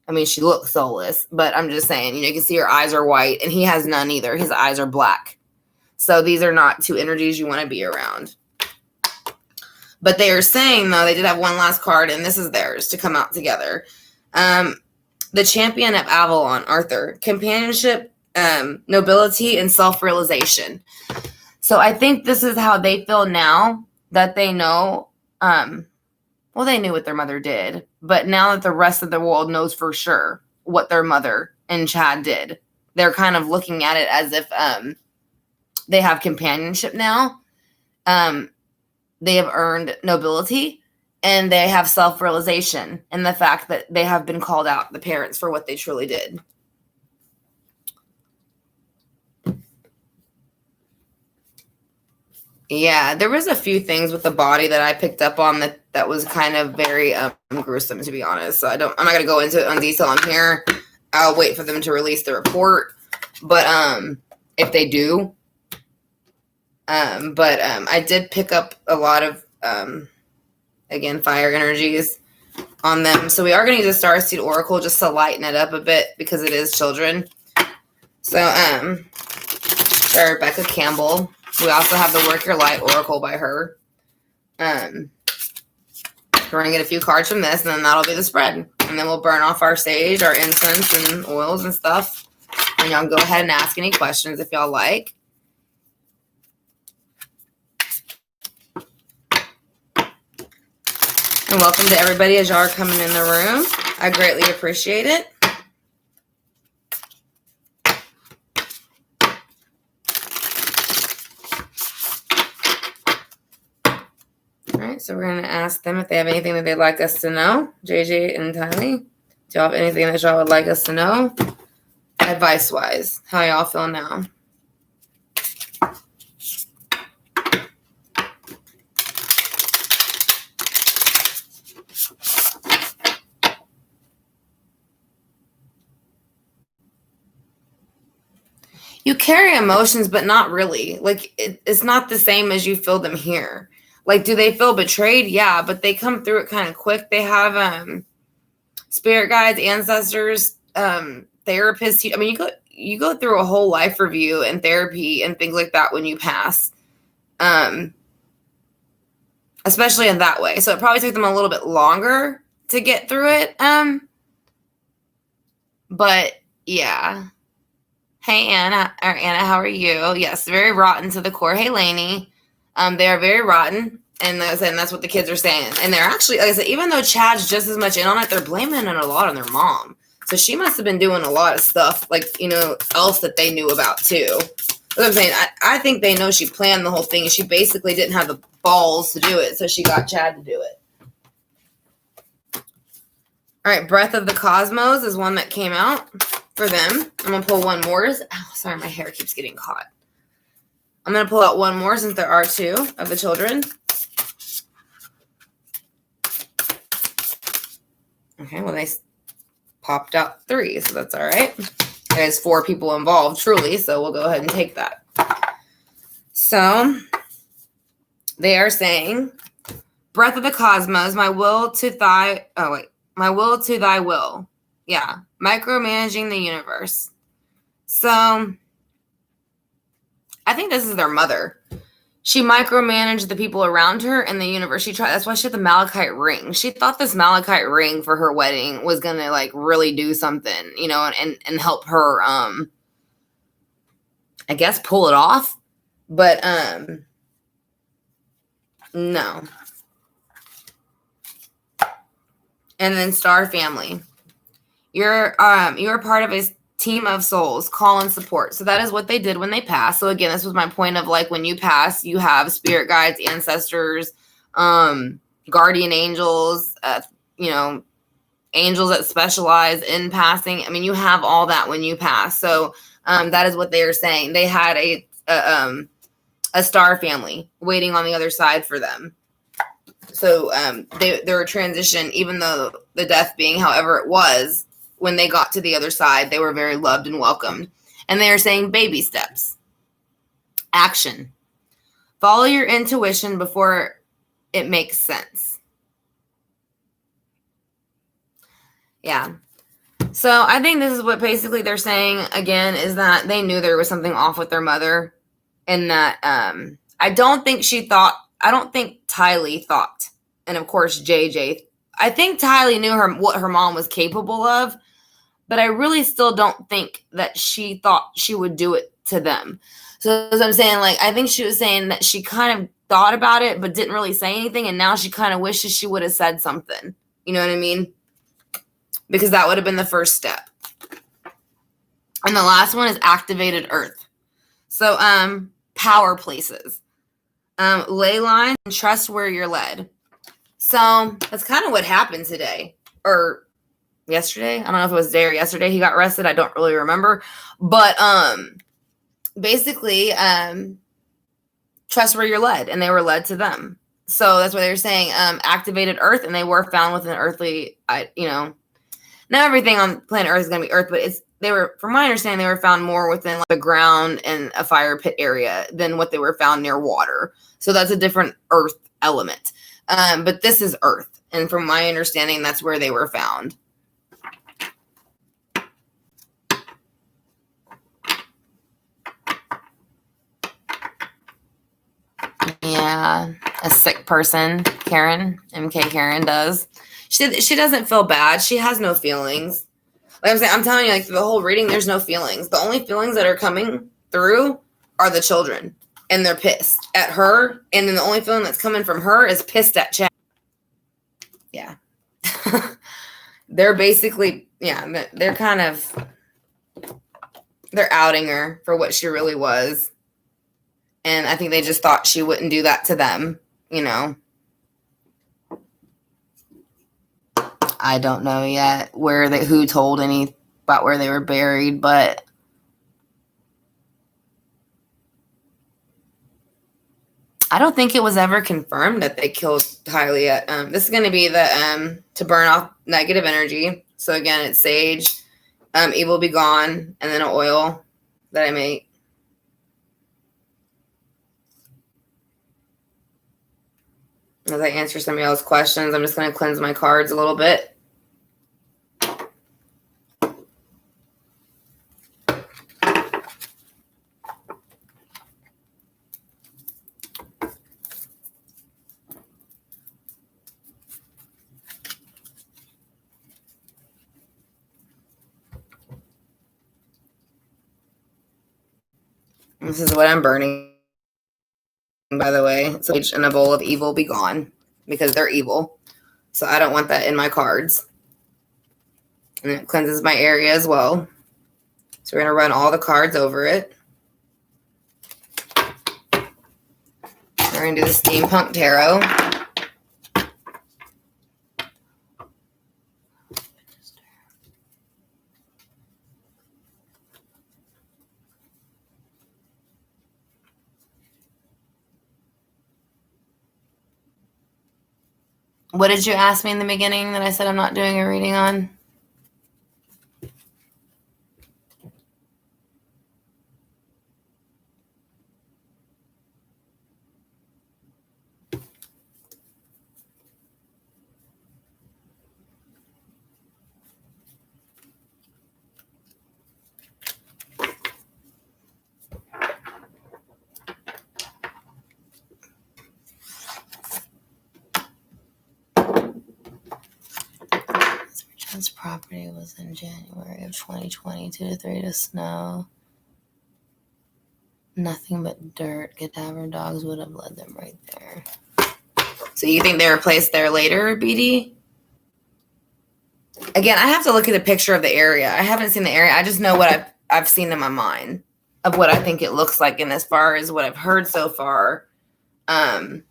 Speaker 1: I mean, she looks soulless, but I'm just saying, you can see her eyes are white, and he has none either. His eyes are black. So these are not two energies you want to be around. But they are saying, though, they did have one last card, and this is theirs to come out together. The Champion of Avalon, Arthur. Companionship, nobility, and self-realization. So I think this is how they feel now that they know. Well, they knew what their mother did, but now that the rest of the world knows for sure what their mother and Chad did, they're kind of looking at it as if they have companionship now. They have earned nobility, and they have self-realization in the fact that they have been called out, the parents, for what they truly did. Yeah, there was a few things with the body that I picked up on that was kind of very gruesome, to be honest. So I'm not going to go into it on detail on here. I'll wait for them to release the report. But if they do. I did pick up a lot of, again, fire energies on them. So we are going to use a Starseed Oracle just to lighten it up a bit because it is children. So, Rebecca Campbell. We also have the Work Your Light Oracle by her. We're going to get a few cards from this, and then that'll be the spread. And then we'll burn off our sage, our incense, and oils and stuff. And y'all go ahead and ask any questions if y'all like. And welcome to everybody as y'all are coming in the room. I greatly appreciate it. All right, so we're going to ask them if they have anything that they'd like us to know. JJ and Tylee, do y'all have anything that y'all would like us to know? Advice-wise, how y'all feel now? You carry emotions, but not really. Like, it's not the same as you feel them here. Like, do they feel betrayed? Yeah, but they come through it kind of quick. They have spirit guides, ancestors, therapists. I mean, you go through a whole life review and therapy and things like that when you pass, especially in that way. So it probably took them a little bit longer to get through it. But yeah. Hey, Anna, how are you? Yes, very rotten to the core. Hey, Lainey. They are very rotten, and that's what the kids are saying. And they're actually, like I said, even though Chad's just as much in on it, they're blaming it a lot on their mom. So she must have been doing a lot of stuff, like, else that they knew about, too. That's what I'm saying. I think they know she planned the whole thing, and she basically didn't have the balls to do it, so she got Chad to do it. All right, Breath of the Cosmos is one that came out for them. I'm going to pull one more. Oh, sorry, my hair keeps getting caught. I'm going to pull out one more since there are two of the children. Okay, well, they popped out three, so that's all right. There's 4 people involved, truly, so we'll go ahead and take that. So they are saying, Breath of the Cosmos, my will to thy will. Yeah, micromanaging the universe. So I think this is their mother. She micromanaged the people around her and the universe. That's why she had the malachite ring. She thought this malachite ring for her wedding was going to like really do something, and help her, I guess, pull it off. But, no. And then Star Family. You're part of a team of souls, call and support. So that is what they did when they passed. So again, this was my point of like when you pass, you have spirit guides, ancestors, guardian angels, angels that specialize in passing. I mean, you have all that when you pass. So that is what they are saying. They had a star family waiting on the other side for them. So they were transitioned, even though the death being however it was, when they got to the other side, they were very loved and welcomed. And they are saying baby steps. Action. Follow your intuition before it makes sense. Yeah. So I think this is what basically they're saying, again, is that they knew there was something off with their mother. And that I don't think Tylee thought, and of course JJ, I think Tylee knew what her mom was capable of, but I really still don't think that she thought she would do it to them. So as I'm saying, like, I think she was saying that she kind of thought about it, but didn't really say anything. And now she kind of wishes she would have said something. You know what I mean? Because that would have been the first step. And the last one is activated earth. So, power places. Ley line and trust where you're led. So that's kind of what happened today or yesterday. I don't know if it was today or yesterday he got arrested. I don't really remember. But basically, trust where you're led, and they were led to them. So that's what they were saying. Activated earth, and they were found with an earthly, not everything on planet Earth is going to be earth, but from my understanding, they were found more within like the ground and a fire pit area than what they were found near water. So that's a different earth element. But this is earth. And from my understanding, that's where they were found. Yeah, a sick person, Karen, MK Karen does. She doesn't feel bad. She has no feelings. Like I'm saying, I'm telling you, like the whole reading, there's no feelings. The only feelings that are coming through are the children, and they're pissed at her. And then the only feeling that's coming from her is pissed at Chad. Yeah, they're basically, yeah, they're kind of, they're outing her for what she really was. And I think they just thought she wouldn't do that to them, you know. I don't know yet who told any about where they were buried, but I don't think it was ever confirmed that they killed Tylee yet. This is going to be the to burn off negative energy. So again, it's sage, evil be gone, and then an oil that I make. As I answer some of y'all's questions, I'm just going to cleanse my cards a little bit. This is what I'm burning, by the way. Sage and a bowl of evil be gone, because they're evil. So I don't want that in my cards. And it cleanses my area as well. So we're going to run all the cards over it. We're going to do the Steampunk Tarot. What did you ask me in the beginning that I said I'm not doing a reading on? This property was in January of 2020, 2 to 3 to snow. Nothing but dirt. Cadaver dogs would have led them right there. So you think they were placed there later, BD? Again, I have to look at a picture of the area. I haven't seen the area. I just know what I've seen in my mind of what I think it looks like. And as far as what I've heard so far, it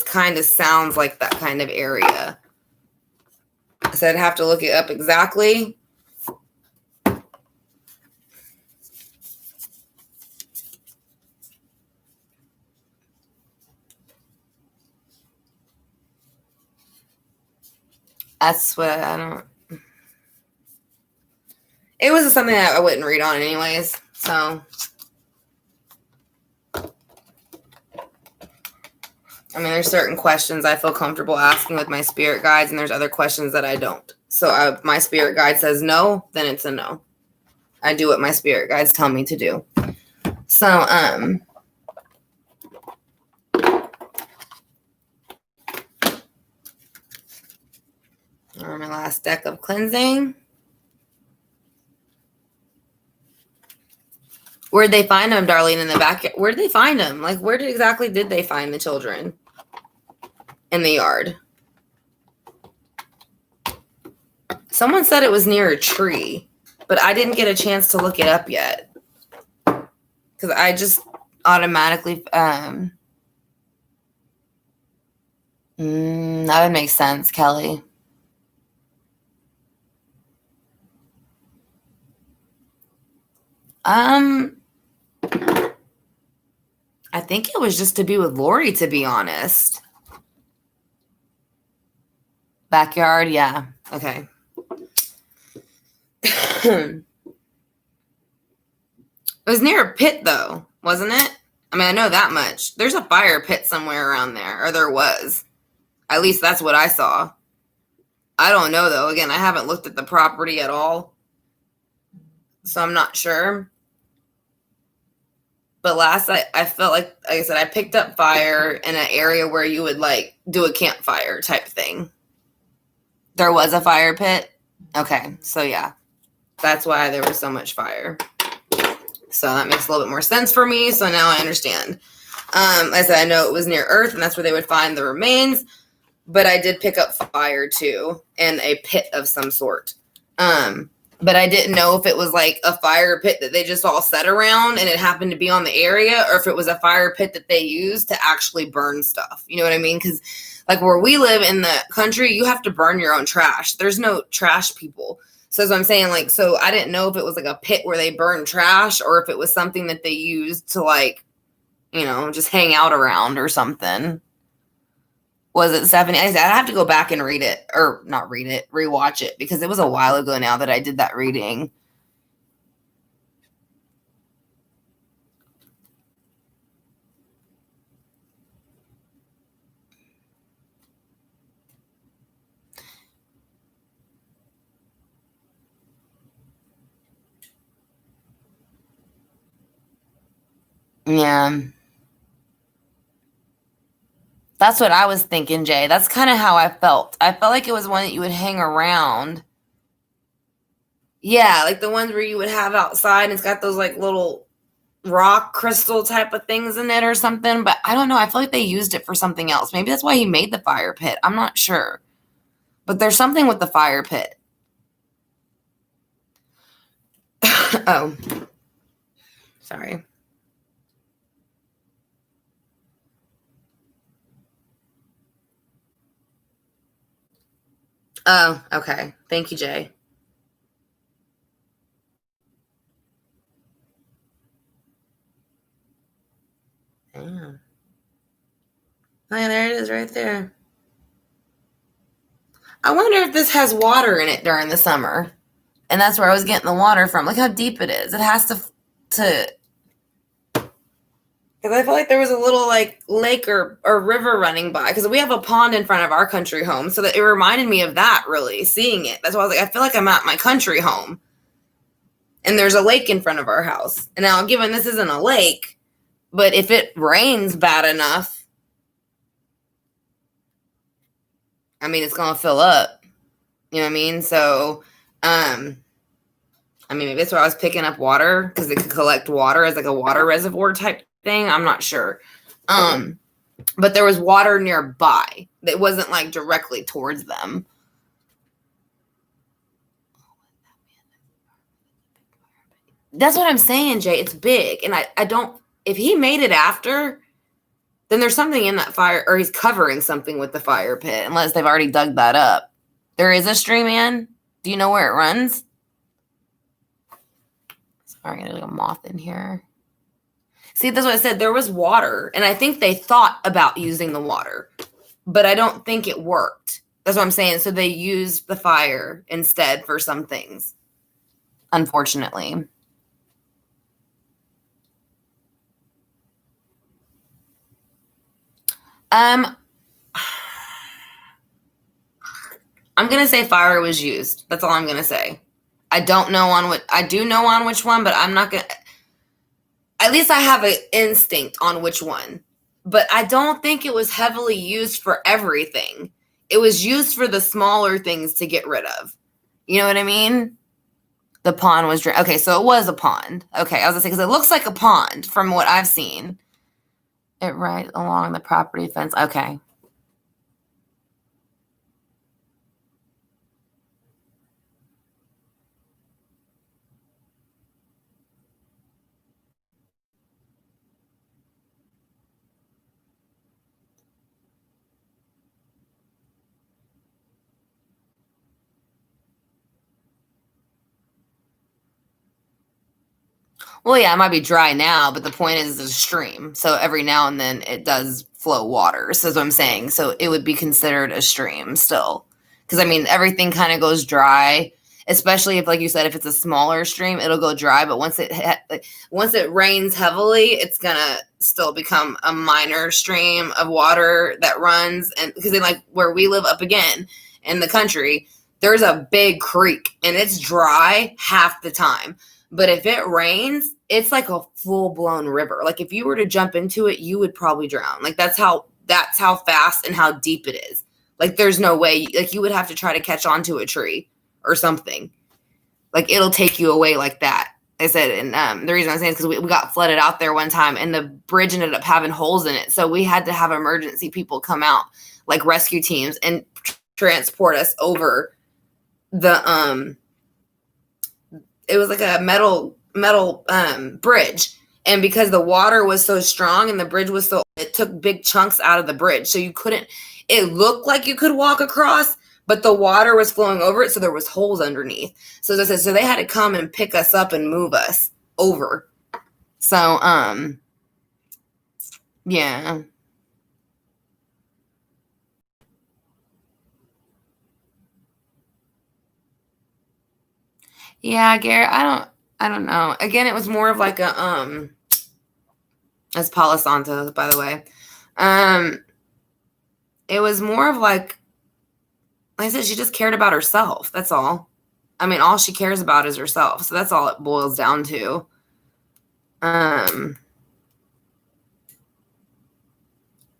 Speaker 1: kind of sounds like that kind of area. So I'd have to look it up exactly. That's what I don't. It was something that I wouldn't read on anyways. So, I mean, there's certain questions I feel comfortable asking with my spirit guides, and there's other questions that I don't. So my spirit guide says no, then it's a no. I do what my spirit guides tell me to do. So, my last deck of cleansing. Where'd they find them, Darlene, in the backyard? Where'd they find them? Like, where exactly did they find the children? In the yard. Someone said it was near a tree, but I didn't get a chance to look it up yet. Because I just automatically... that would make sense, Kelly. I think it was just to be with Lori, to be honest. Backyard, yeah. Okay. It was near a pit, though, wasn't it? I mean, I know that much. There's a fire pit somewhere around there, or there was. At least that's what I saw. I don't know, though. Again, I haven't looked at the property at all, so I'm not sure. But last I felt like I said, I picked up fire in an area where you would like do a campfire type thing. There was a fire pit. Okay, so yeah, that's why there was so much fire. So that makes a little bit more sense for me. So now I understand. I said I know it was near Earth, and that's where they would find the remains. But I did pick up fire too, in a pit of some sort. But I didn't know if it was like a fire pit that they just all set around and it happened to be on the area, or if it was a fire pit that they used to actually burn stuff. You know what I mean? Because like where we live in the country, you have to burn your own trash. There's no trash people. So as I'm saying, like, so I didn't know if it was like a pit where they burn trash or if it was something that they used to like, you know, just hang out around or something. Was it 70? I have to go back and read it, or not read it, rewatch it, because it was a while ago now that I did that reading. Yeah. That's what I was thinking, Jay. That's kind of how I felt. I felt like it was one that you would hang around. Yeah, like the ones where you would have outside, and it's got those like little rock crystal type of things in it or something. But I don't know. I feel like they used it for something else. Maybe that's why he made the fire pit. I'm not sure. But there's something with the fire pit. Oh, sorry. Oh, okay. Thank you, Jay. Damn. Oh, yeah, there it is right there. I wonder if this has water in it during the summer. And that's where I was getting the water from. Look how deep it is. It has to because I felt like there was a little like lake or river running by, because we have a pond in front of our country home, so that it reminded me of that, really, seeing it. That's why I was like, I feel like I'm at my country home. And there's a lake in front of our house. And now, given this isn't a lake, but if it rains bad enough, I mean, it's going to fill up. You know what I mean? So, I mean, maybe that's where I was picking up water, because it could collect water as like a water reservoir type thing. I'm not sure. But there was water nearby. It wasn't like directly towards them. That's what I'm saying, Jay. It's big. And I don't, if he made it after, then there's something in that fire, or he's covering something with the fire pit, unless they've already dug that up. There is a stream, Ann. Do you know where it runs? Sorry, I'm gonna get a moth in here. See, that's what I said. There was water, and I think they thought about using the water, but I don't think it worked. That's what I'm saying. So they used the fire instead for some things, unfortunately. I'm gonna say fire was used. That's all I'm gonna say. I don't know on what, I do know on which one, but I'm not gonna. At least I have an instinct on which one. But I don't think it was heavily used for everything. It was used for the smaller things to get rid of. You know what I mean? The pond was okay, so it was a pond. Okay, I was gonna say, because it looks like a pond from what I've seen. It right along the property fence. Okay. Well, yeah, it might be dry now, but the point is it's a stream. So every now and then it does flow water. So that's what I'm saying. So it would be considered a stream still. Because, I mean, everything kind of goes dry, especially if, like you said, if it's a smaller stream, it'll go dry. But once it rains heavily, it's going to still become a minor stream of water that runs. And because then, like where we live up again in the country, there's a big creek and it's dry half the time. But if it rains, it's like a full-blown river. Like if you were to jump into it, you would probably drown. Like that's how fast and how deep it is. Like there's no way, like you would have to try to catch onto a tree or something. Like it'll take you away like that. I said, and the reason I'm saying is because we got flooded out there one time and the bridge ended up having holes in it. So we had to have emergency people come out, like rescue teams, and transport us over the it was like a metal bridge, and because the water was so strong and the bridge was so, it took big chunks out of the bridge, so you couldn't, it looked like you could walk across, but the water was flowing over it, so there was holes underneath. So as I said, so they had to come and pick us up and move us over. So yeah. Yeah, Garrett, I don't know. Again, it was more of like a as Palo Santo, by the way. It was more of like I said, she just cared about herself. That's all. I mean, all she cares about is herself. So that's all it boils down to. And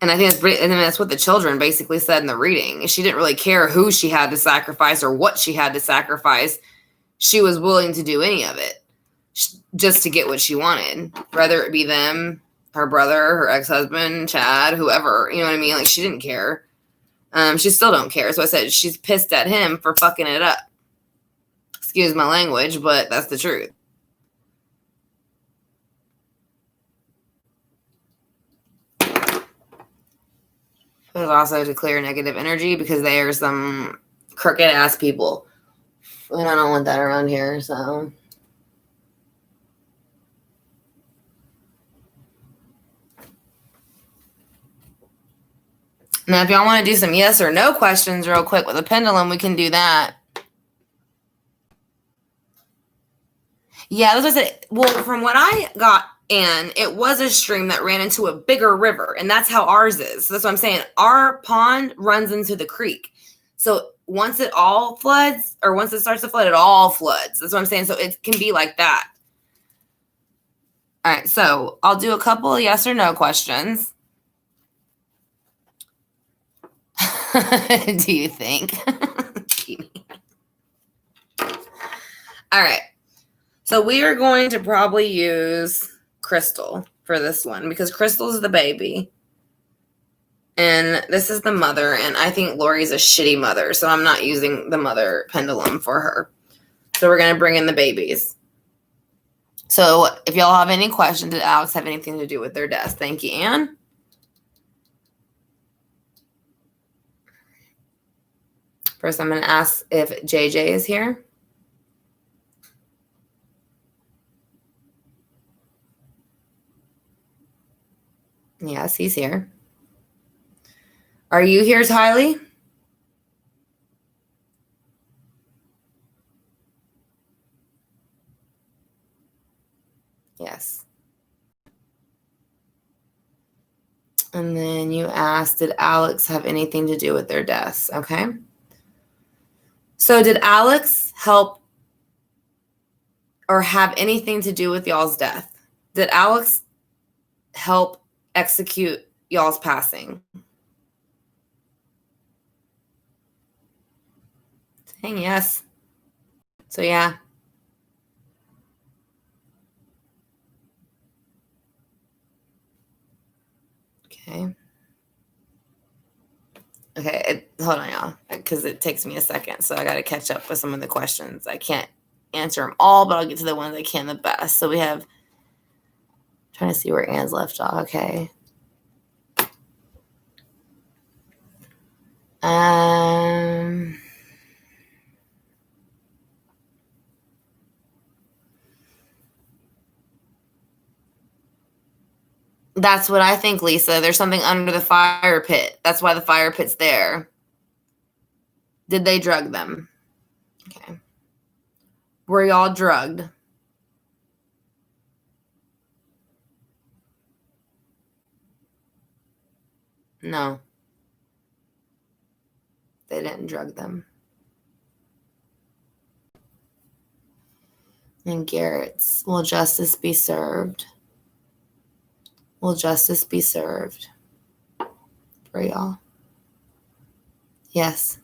Speaker 1: I think that's what the children basically said in the reading. She didn't really care who she had to sacrifice or what she had to sacrifice. She was willing to do any of it just to get what she wanted, whether it be them, her brother, her ex-husband, Chad, whoever. You know what I mean? Like, she didn't care. She still don't care. So I said she's pissed at him for fucking it up. Excuse my language, but that's the truth. There's also to clear negative energy because they are some crooked ass people. And I don't want that around here, so. Now, if y'all want to do some yes or no questions real quick with a pendulum, we can do that. Yeah, that's what I said. Well, from what I got in, it was a stream that ran into a bigger river, and that's how ours is. So that's what I'm saying. Our pond runs into the creek. So once it all floods, or once it starts to flood, it all floods. That's what I'm saying. So it can be like that. All right, so I'll do a couple of yes or no questions. Do you think? All right. So we are going to probably use Crystal for this one because Crystal is the baby. And this is the mother. And I think Lori's a shitty mother. So I'm not using the mother pendulum for her. So we're going to bring in the babies. So if y'all have any questions, did Alex have anything to do with their deaths? Thank you, Anne. First, I'm going to ask if JJ is here. Yes, he's here. Are you here, Tylee? Yes. And then you asked, did Alex have anything to do with their deaths? Okay. So did Alex help or have anything to do with y'all's death? Did Alex help execute y'all's passing? Saying yes. So yeah. Okay. Okay, hold on, y'all, because it takes me a second, so I got to catch up with some of the questions. I can't answer them all, but I'll get to the ones I can the best. So we have, trying to see where Anne's left off. Okay. That's what I think, Lisa. There's something under the fire pit. That's why the fire pit's there. Did they drug them? Okay. Were y'all drugged? No. They didn't drug them. And Garrett's, will justice be served? Will justice be served for y'all? Yes.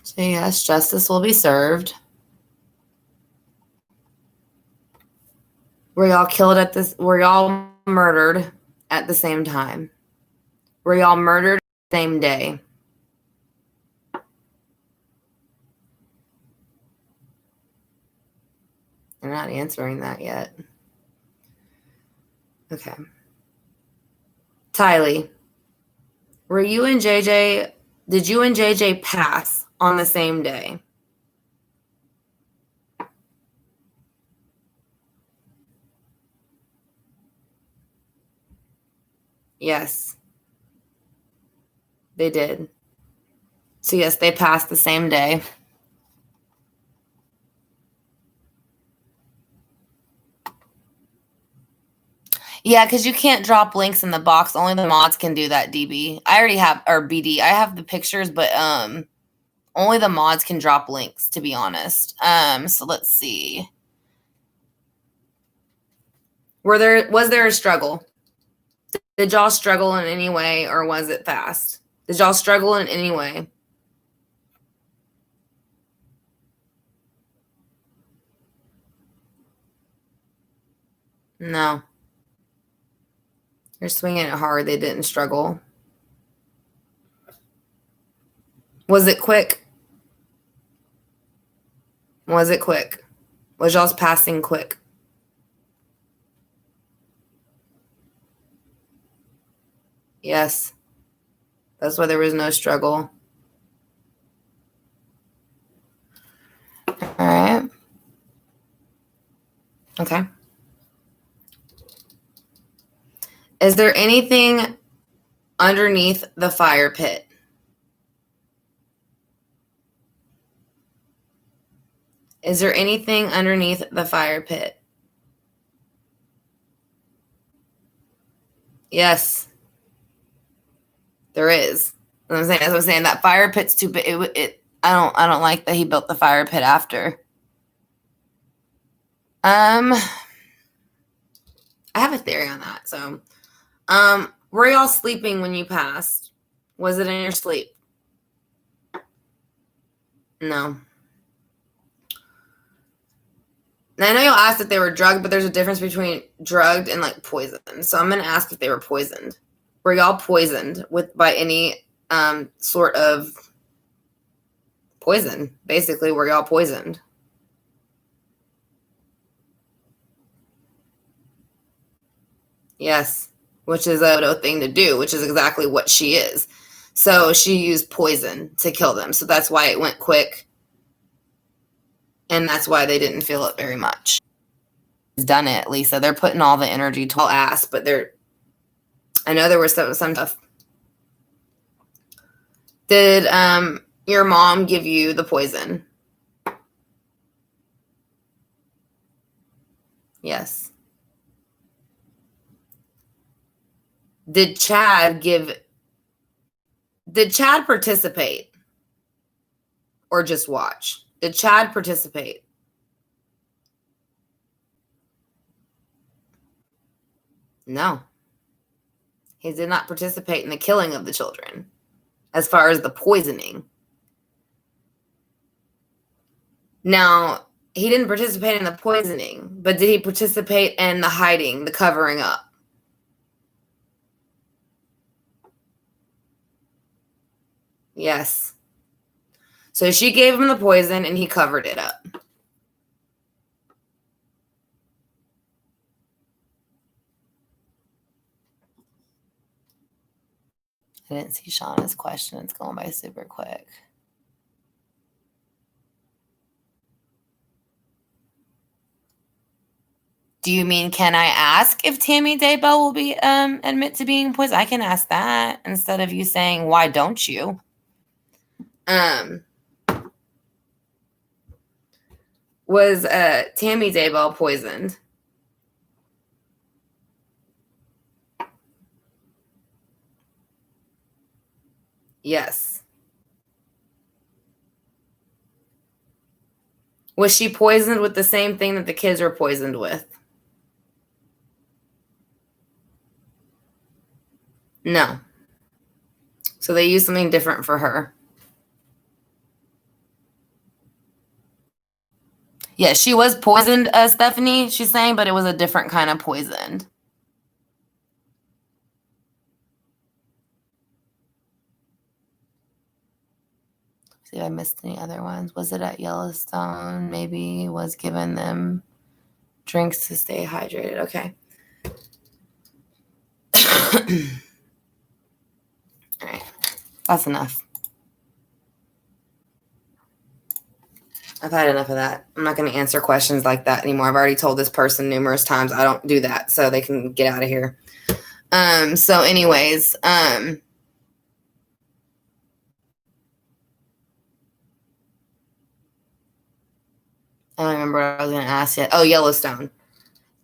Speaker 1: So yes, justice will be served. Were y'all killed at this? Were y'all murdered at the same time? Were y'all murdered the same day? They're not answering that yet. Okay. Tylee, were you and JJ, did you and JJ pass on the same day? Yes, they did. So yes, they passed the same day. Yeah, because you can't drop links in the box. Only the mods can do that, DB. I already have, or BD. I have the pictures, but only the mods can drop links, to be honest. So let's see. Was there a struggle? Did y'all struggle in any way, or was it fast? Did y'all struggle in any way? No. They're swinging it hard. They didn't struggle. Was it quick? Was it quick? Was y'all's passing quick? Yes. That's why there was no struggle. All right. Okay. Is there anything underneath the fire pit? Is there anything underneath the fire pit? Yes, there is. That's what I'm saying. That fire pit's too big. I don't like that he built the fire pit after. I have a theory on that. So, were y'all sleeping when you passed? Was it in your sleep? No. Now, I know y'all asked if they were drugged, but there's a difference between drugged and like poisoned. So I'm going to ask if they were poisoned. Were y'all poisoned by any sort of poison? Basically, were y'all poisoned? Yes, which is a thing to do, which is exactly what she is. So she used poison to kill them. So that's why it went quick. And that's why they didn't feel it very much. Done it, Lisa. They're putting all the energy to all ass, but I know there was some stuff. Did your mom give you the poison? Yes. Did Chad participate or just watch? Did Chad participate? No. He did not participate in the killing of the children as far as the poisoning. Now, he didn't participate in the poisoning, but did he participate in the hiding, the covering up? Yes. So she gave him the poison and he covered it up. I didn't see Shauna's question. It's going by super quick. Do you mean, can I ask if Tammy Daybell will be admit to being poisoned? I can ask that instead of you saying, why don't you? Was Tammy Daybell poisoned? Yes. Was she poisoned with the same thing that the kids were poisoned with? No. So they used something different for her. Yeah, she was poisoned, Stephanie, she's saying, but it was a different kind of poisoned. See if I missed any other ones. Was it at Yellowstone? Maybe was given them drinks to stay hydrated. Okay. All right. That's enough. I've had enough of that. I'm not going to answer questions like that anymore. I've already told this person numerous times I don't do that, so they can get out of here. So anyways, I don't remember what I was going to ask yet. Oh, Yellowstone.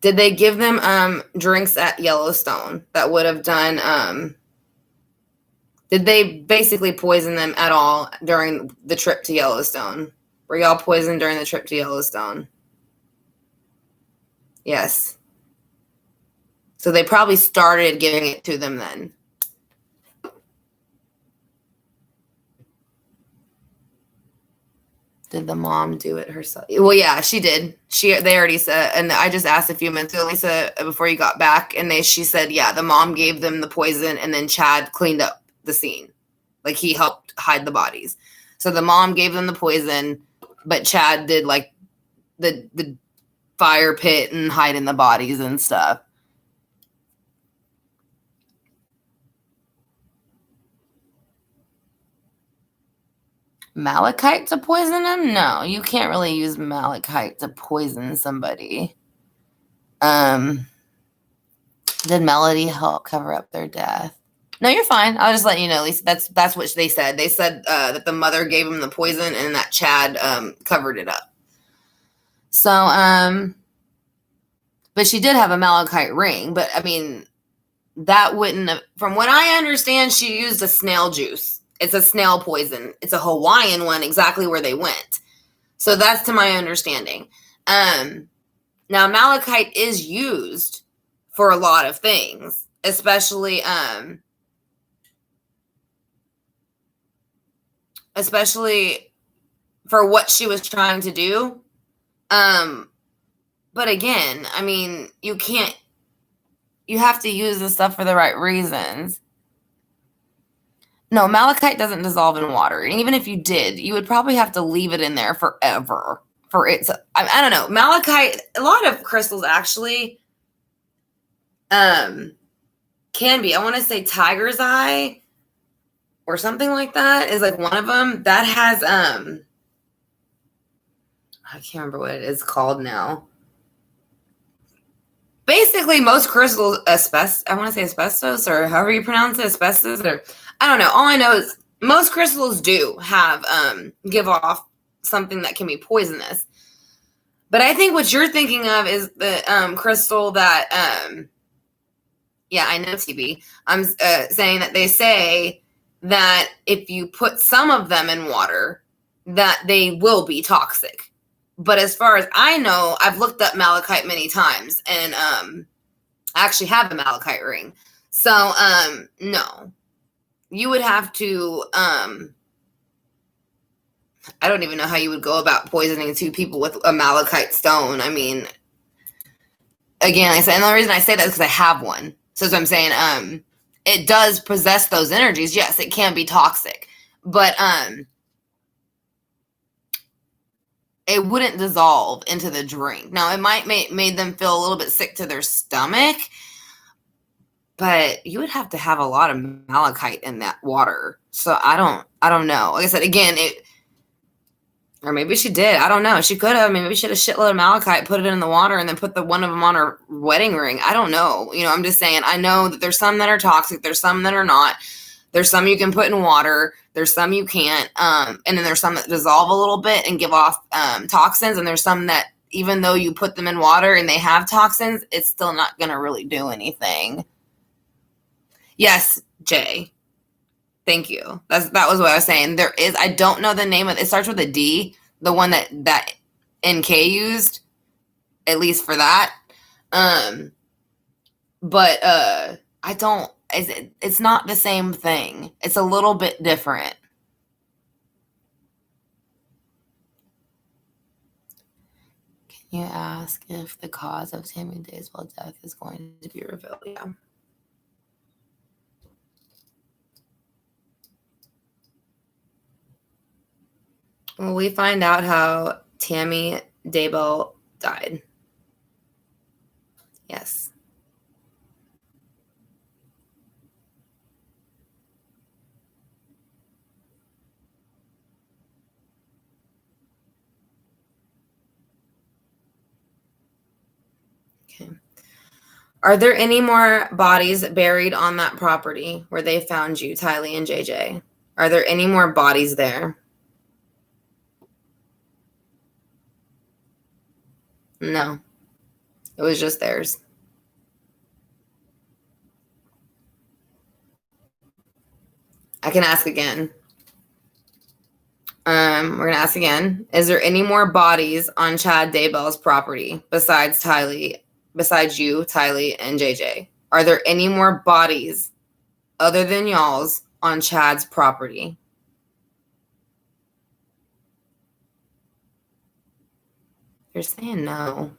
Speaker 1: Did they give them drinks at Yellowstone that would have done did they basically poison them at all during the trip to Yellowstone? Were y'all poisoned during the trip to Yellowstone? Yes. So they probably started giving it to them then. Did the mom do it herself? Well, yeah, she did. They already said, and I just asked a few minutes ago, Lisa, before you got back, and she said, yeah, the mom gave them the poison, and then Chad cleaned up the scene. Like, he helped hide the bodies. So the mom gave them the poison, but Chad did like the fire pit and hiding the bodies and stuff. Malachite to poison him? No, you can't really use malachite to poison somebody. Did Melody help cover up their death? No, you're fine. I'll just let you know, Lisa. That's what they said. They said that the mother gave him the poison and that Chad covered it up. So, but she did have a malachite ring. But I mean, that wouldn't have, from what I understand, she used a snail juice. It's a snail poison. It's a Hawaiian one, exactly where they went. So that's to my understanding. Now, malachite is used for a lot of things, especially for what she was trying to do. But again, I mean, you have to use this stuff for the right reasons. No, malachite doesn't dissolve in water. And even if you did, you would probably have to leave it in there forever for it to, I don't know. Malachite, a lot of crystals actually can be. I want to say tiger's eye or something like that is like one of them that has I can't remember what it is called now. Basically, most crystals, I want to say asbestos or however you pronounce it, asbestos, or I don't know. All I know is most crystals do have give off something that can be poisonous. But I think what you're thinking of is the crystal that, yeah, I know, TB. I'm saying that they say that if you put some of them in water, that they will be toxic. But as far as I know, I've looked up malachite many times, and I actually have a malachite ring. So, no. You would have to, I don't even know how you would go about poisoning two people with a malachite stone. I mean, again, like I said, and the only reason I say that is because I have one. So that's what I'm saying. It does possess those energies. Yes, it can be toxic. But, it wouldn't dissolve into the drink. Now, it might made them feel a little bit sick to their stomach, but you would have to have a lot of malachite in that water. So I don't know. Like I said, again, or maybe she did. I don't know. She could have. Maybe she had a shitload of malachite, put it in the water, and then put one of them on her wedding ring. I don't know. You know, I'm just saying, I know that there's some that are toxic. There's some that are not. There's some you can put in water. There's some you can't. And then there's some that dissolve a little bit and give off toxins. And there's some that, even though you put them in water and they have toxins, it's still not going to really do anything. Yes, Jay. Thank you. That was what I was saying. There is, I don't know the name of it. It starts with a D. The one that NK used, at least for that. But I don't. It's not the same thing. It's a little bit different. Can you ask if the cause of Tammy Daybell's death is going to be revealed? Yeah. Will we find out how Tammy Daybell died? Yes. Okay. Are there any more bodies buried on that property where they found you, Tylee and JJ? Are there any more bodies there? No. It was just theirs. I can ask again. We're going to ask again. Is there any more bodies on Chad Daybell's property besides you, Tylee, and JJ? Are there any more bodies other than y'all's on Chad's property? You're saying no.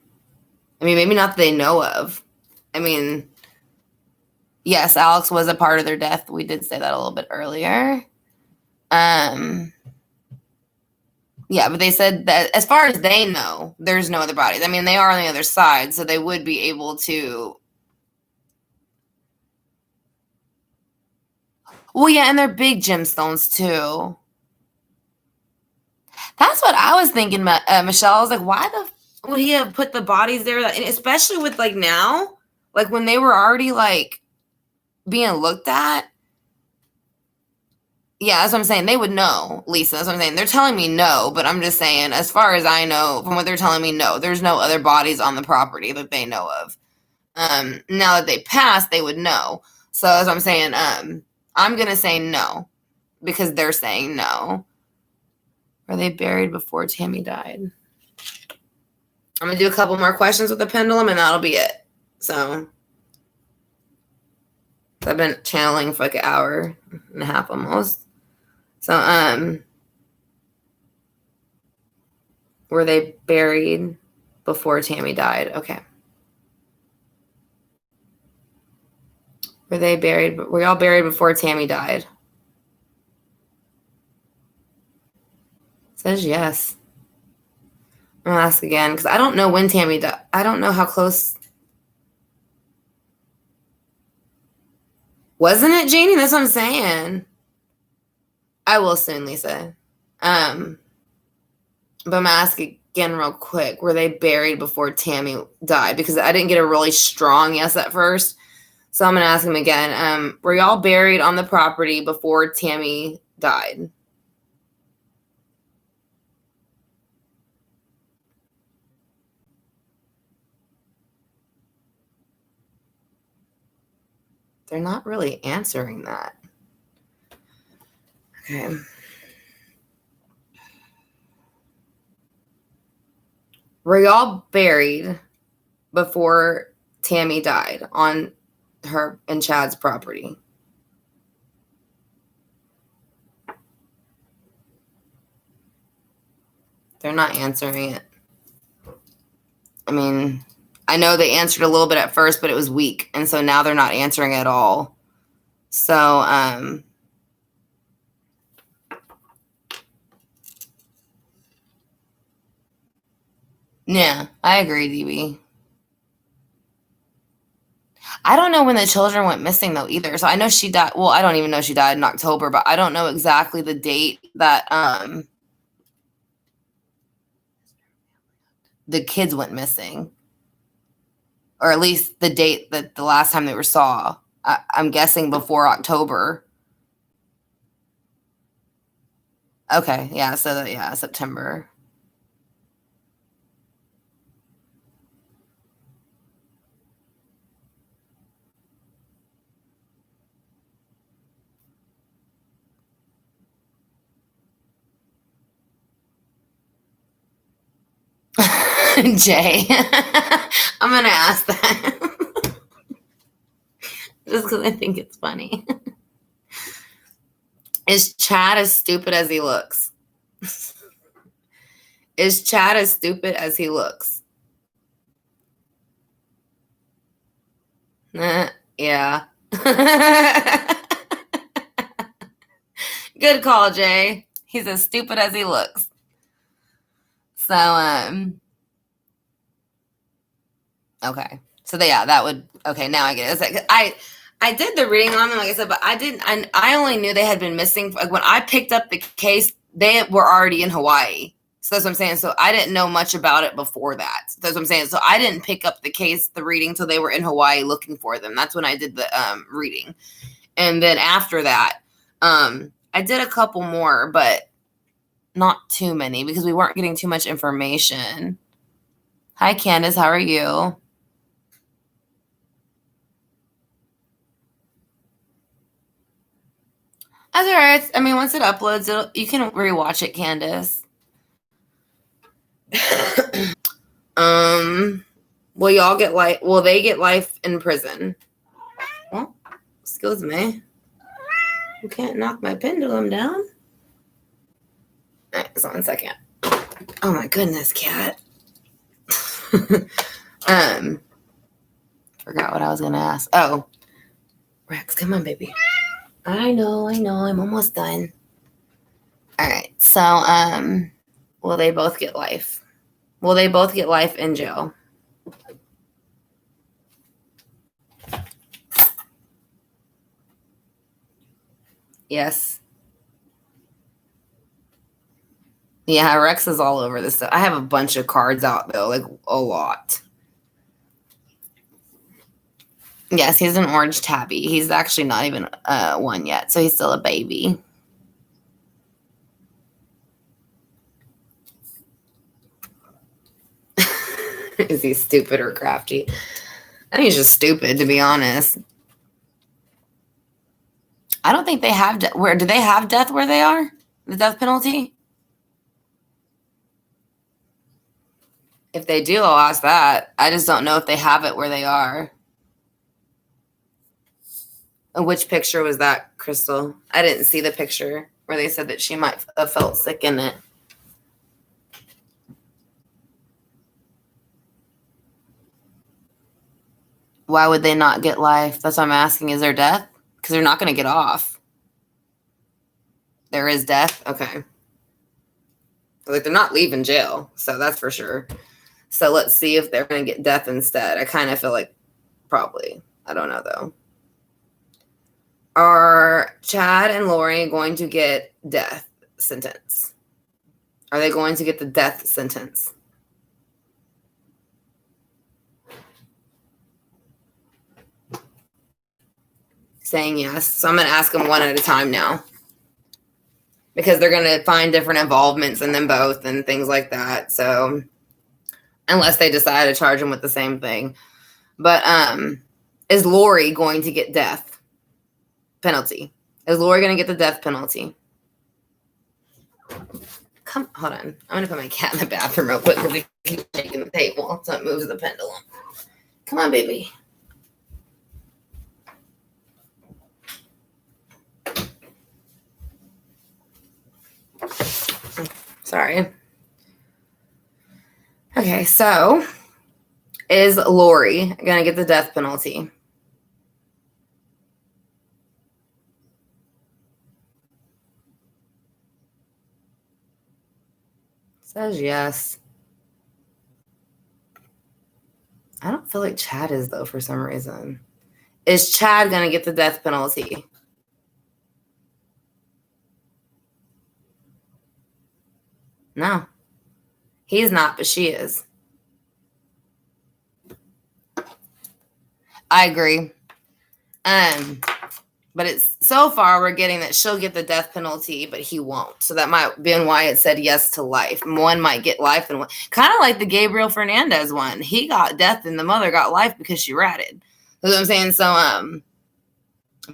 Speaker 1: I mean, maybe not that they know of. I mean, yes, Alex was a part of their death. We did say that a little bit earlier. Yeah, but they said that as far as they know, there's no other bodies. I mean, they are on the other side, so they would be able to. Well, yeah, and they're big gemstones too. That's what I was thinking, Michelle. I was like, why would he have put the bodies there? And especially with like now, like when they were already like being looked at. Yeah, that's what I'm saying. They would know, Lisa. That's what I'm saying. They're telling me no, but I'm just saying, as far as I know, from what they're telling me, no, there's no other bodies on the property that they know of. Now that they passed, they would know. So as I'm saying, I'm gonna say no because they're saying no. Are they buried before Tammy died? I'm gonna do a couple more questions with the pendulum, and that'll be it. So I've been channeling for like an hour and a half almost. So were they buried before Tammy died? Okay. Were y'all buried before Tammy died? It says yes. I'm gonna ask again because I don't know when Tammy died. I don't know how close. Wasn't it, Janie? That's what I'm saying. I will soon, Lisa. But I'm gonna ask again real quick. Were they buried before Tammy died? Because I didn't get a really strong yes at first. So I'm gonna ask him again. Were y'all buried on the property before Tammy died? They're not really answering that. Okay. Were y'all buried before Tammy died on her and Chad's property? They're not answering it. I mean, I know they answered a little bit at first, but it was weak. And so now they're not answering at all. So, yeah, I agree, DB. I don't know when the children went missing though either. So I know she died. Well, I don't even know she died in October, but I don't know exactly the date that the kids went missing, or at least the date that the last time they were saw. I'm guessing before October. Okay, yeah. So that, yeah, September. Jay. I'm going to ask that. Just because I think it's funny. Is Chad as stupid as he looks? Is Chad as stupid as he looks? Yeah. Good call, Jay. He's as stupid as he looks. So, okay. So that would, okay, now I get it. It's like, I did the reading on them, like I said, but I only knew they had been missing. Like when I picked up the case, they were already in Hawaii. So that's what I'm saying. So I didn't know much about it before that. So that's what I'm saying. So I didn't pick up the reading till they were in Hawaii looking for them. That's when I did the reading. And then after that, I did a couple more, but not too many because we weren't getting too much information. Hi, Candace. How are you? That's all right. I mean, once it uploads, you can rewatch it, Candace. Will y'all get life? Will they get life in prison? Well, excuse me. You can't knock my pendulum down. All right, so 1 second. Oh my goodness, cat. Forgot what I was gonna ask. Oh, Rex, come on, baby. I know. I'm almost done. All right. So, will they both get life? Will they both get life in jail? Yes. Yeah, Rex is all over this stuff. I have a bunch of cards out, though, like a lot. Yes, he's an orange tabby. He's actually not even one yet, so he's still a baby. Is he stupid or crafty? I think he's just stupid, to be honest. I don't think they have where do they have death where they are? The death penalty? If they do, I'll ask that. I just don't know if they have it where they are. Which picture was that, Crystal? I didn't see the picture where they said that she might have felt sick in it. Why would they not get life? That's what I'm asking. Is there death? Because they're not going to get off. There is death? Okay. Like, they're not leaving jail, so that's for sure. So let's see if they're going to get death instead. I kind of feel like probably. I don't know, though. Are Chad and Lori going to get death sentence? Are they going to get the death sentence? Saying yes. So I'm going to ask them one at a time now. Because they're going to find different involvements in them both and things like that. So unless they decide to charge them with the same thing. But is Lori going to get death penalty? Is Lori going to get the death penalty? Hold on. I'm going to put my cat in the bathroom real quick because he keeps shaking the table so it moves the pendulum. Come on, baby. Sorry. Okay, so is Lori going to get the death penalty? Says yes. I don't feel like Chad is, though, for some reason. Is Chad going to get the death penalty? No. He's not, but she is. I agree. But it's so far we're getting that she'll get the death penalty, but he won't. So that might be why it said yes to life. One might get life, and one kind of like the Gabriel Fernandez one. He got death, and the mother got life because she ratted. You know what I'm saying? So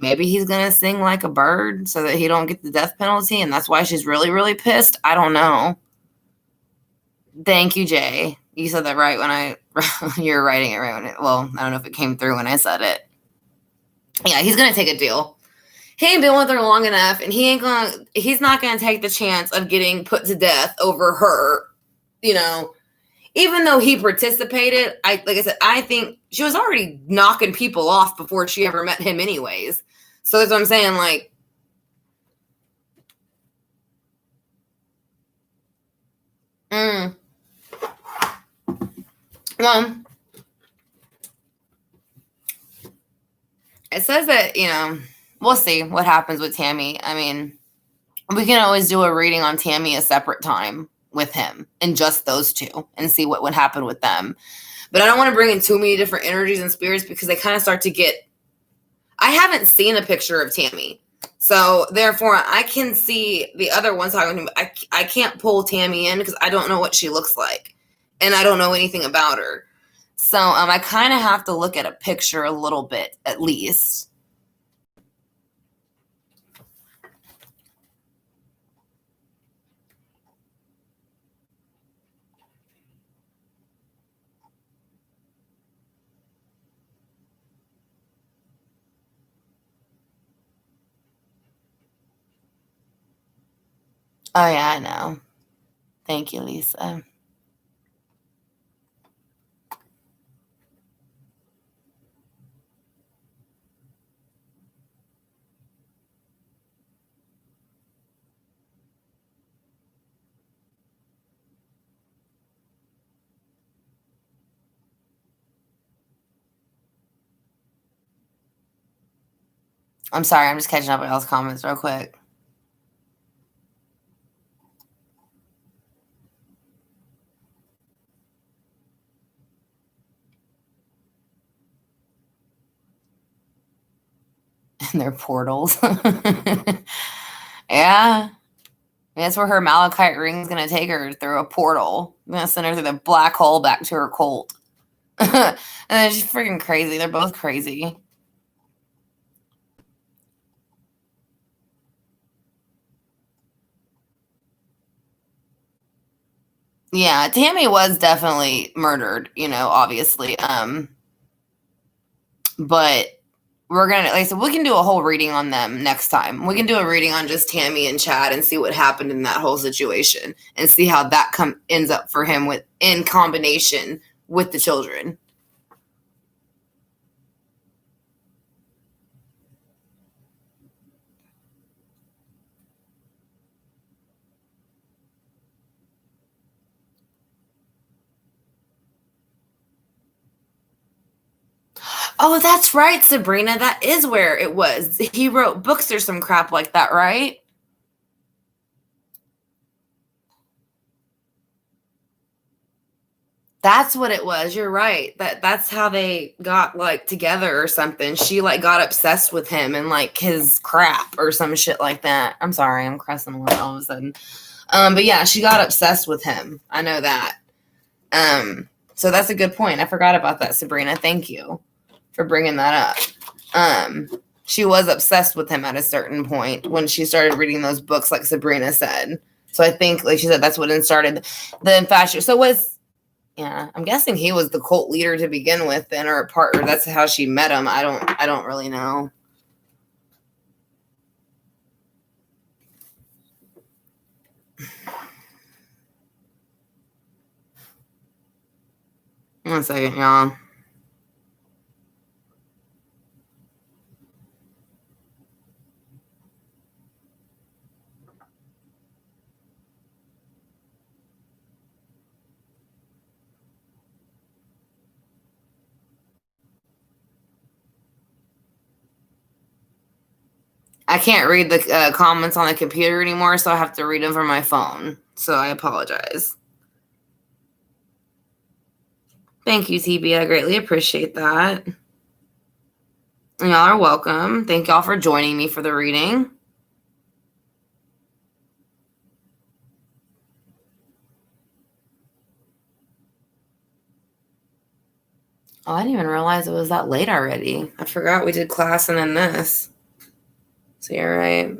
Speaker 1: maybe he's gonna sing like a bird so that he don't get the death penalty, and that's why she's really, really pissed. I don't know. Thank you, Jay. You said that right when you're writing it right when well, I don't know if it came through when I said it. Yeah, he's gonna take a deal. He ain't been with her long enough, and he's not gonna take the chance of getting put to death over her, even though he participated. Like I said, I think she was already knocking people off before she ever met him anyways. So that's what I'm saying, like, well, it says that, we'll see what happens with Tammy. I mean, we can always do a reading on Tammy a separate time with him and just those two and see what would happen with them. But I don't want to bring in too many different energies and spirits because they kind of start to get... I haven't seen a picture of Tammy. So therefore, I can see the other ones talking to me. I can't pull Tammy in because I don't know what she looks like. And I don't know anything about her. So I kind of have to look at a picture a little bit, at least. Oh, yeah, I know. Thank you, Lisa. I'm sorry, I'm just catching up with y'all's comments real quick. And their portals. Yeah. That's where her malachite ring is going to take her, through a portal. I'm going to send her through the black hole back to her cult. And then she's freaking crazy. They're both crazy. Yeah, Tammy was definitely murdered, obviously. But we're gonna, like I said, we can do a whole reading on them next time. We can do a reading on just Tammy and Chad and see what happened in that whole situation and see how that ends up for him in combination with the children. Oh, that's right, Sabrina. That is where it was. He wrote books or some crap like that, right? That's what it was. You're right. That's how they got together or something. She got obsessed with him and his crap or some shit like that. I'm sorry, I'm cussing a lot all of a sudden. But yeah, she got obsessed with him. I know that. So that's a good point. I forgot about that, Sabrina. Thank you for bringing that up. She was obsessed with him at a certain point when she started reading those books, like Sabrina said. So I think, like she said, that's what started the infatuation. So yeah, I'm guessing he was the cult leader to begin with, then, or a partner. That's how she met him. I don't really know. One second, y'all. I can't read the comments on the computer anymore, so I have to read them from my phone. So I apologize. Thank you, TB. I greatly appreciate that. Y'all are welcome. Thank y'all for joining me for the reading. Oh, I didn't even realize it was that late already. I forgot we did class and then this. So you're right.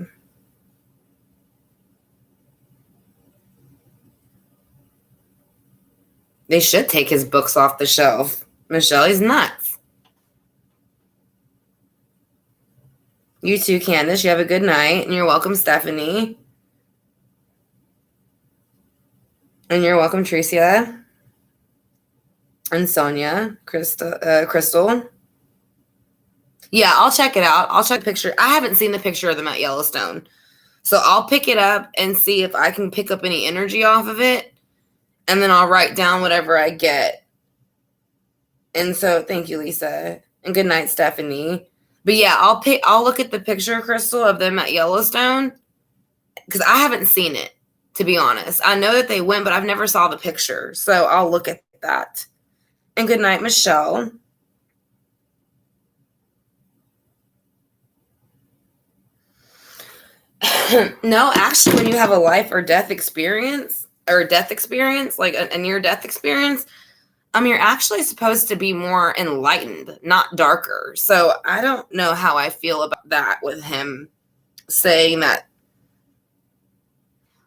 Speaker 1: They should take his books off the shelf. Michelle, he's nuts. You too, Candace. You have a good night. And you're welcome, Stephanie. And you're welcome, Tricia. And Sonia. Crystal. Yeah, I'll check it out. I'll check the picture. I haven't seen the picture of them at Yellowstone. So I'll pick it up and see if I can pick up any energy off of it. And then I'll write down whatever I get. And so thank you, Lisa. And good night, Stephanie. But yeah, I'll look at the picture, Crystal, of them at Yellowstone. Because I haven't seen it, to be honest. I know that they went, but I've never saw the picture. So I'll look at that. And good night, Michelle. No, actually, when you have a life or death experience, like a near-death experience, you're actually supposed to be more enlightened, not darker. So I don't know how I feel about that with him saying that.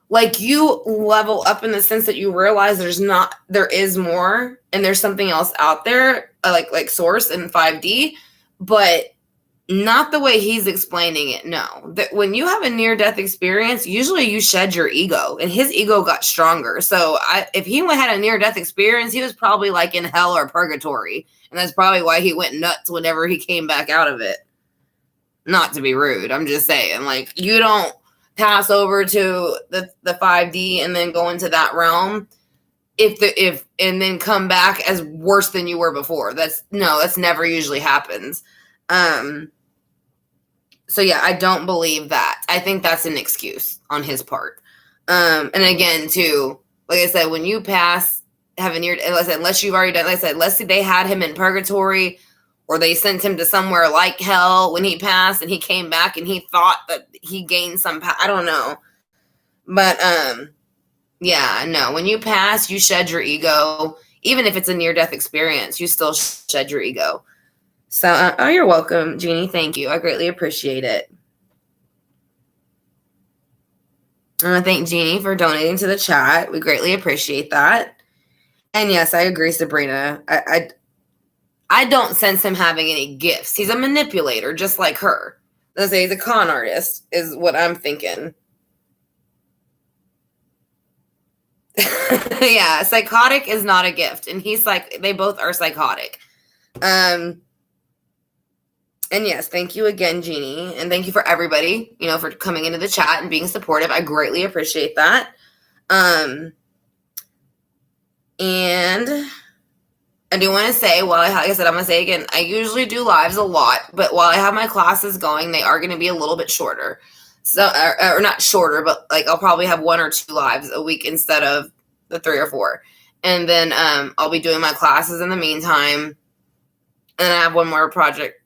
Speaker 1: Like, you level up in the sense that you realize there is more, and there's something else out there, like source in 5D, but not the way he's explaining it. No, that when you have a near-death experience, usually you shed your ego, and his ego got stronger. So if he had a near-death experience, he was probably like in hell or purgatory, and that's probably why he went nuts whenever he came back out of it. Not to be rude, I'm just saying, like, you don't pass over to the 5D and then go into that realm and then come back as worse than you were before. That's never usually happens. So yeah, I don't believe that. I think that's an excuse on his part. And again, too, like I said, when you have a near, unless you've already done, like I said, let's say they had him in purgatory, or they sent him to somewhere like hell when he passed, and he came back and he thought that he gained some power. I don't know. But yeah, no, when you pass, you shed your ego. Even if it's a near-death experience, you still shed your ego. So, you're welcome, Jeannie. Thank you. I greatly appreciate it. I want to thank Jeannie for donating to the chat. We greatly appreciate that. And yes, I agree, Sabrina. I don't sense him having any gifts. He's a manipulator, just like her. Let's say he's a con artist, is what I'm thinking. Yeah, psychotic is not a gift. And they both are psychotic. And yes, thank you again, Jeannie. And thank you for everybody, for coming into the chat and being supportive. I greatly appreciate that. And I do want to say, like I said, I'm going to say again, I usually do lives a lot, but while I have my classes going, they are going to be a little bit shorter. So, or not shorter, but like I'll probably have 1 or 2 lives a week instead of the 3 or 4. And then I'll be doing my classes in the meantime. And then I have one more project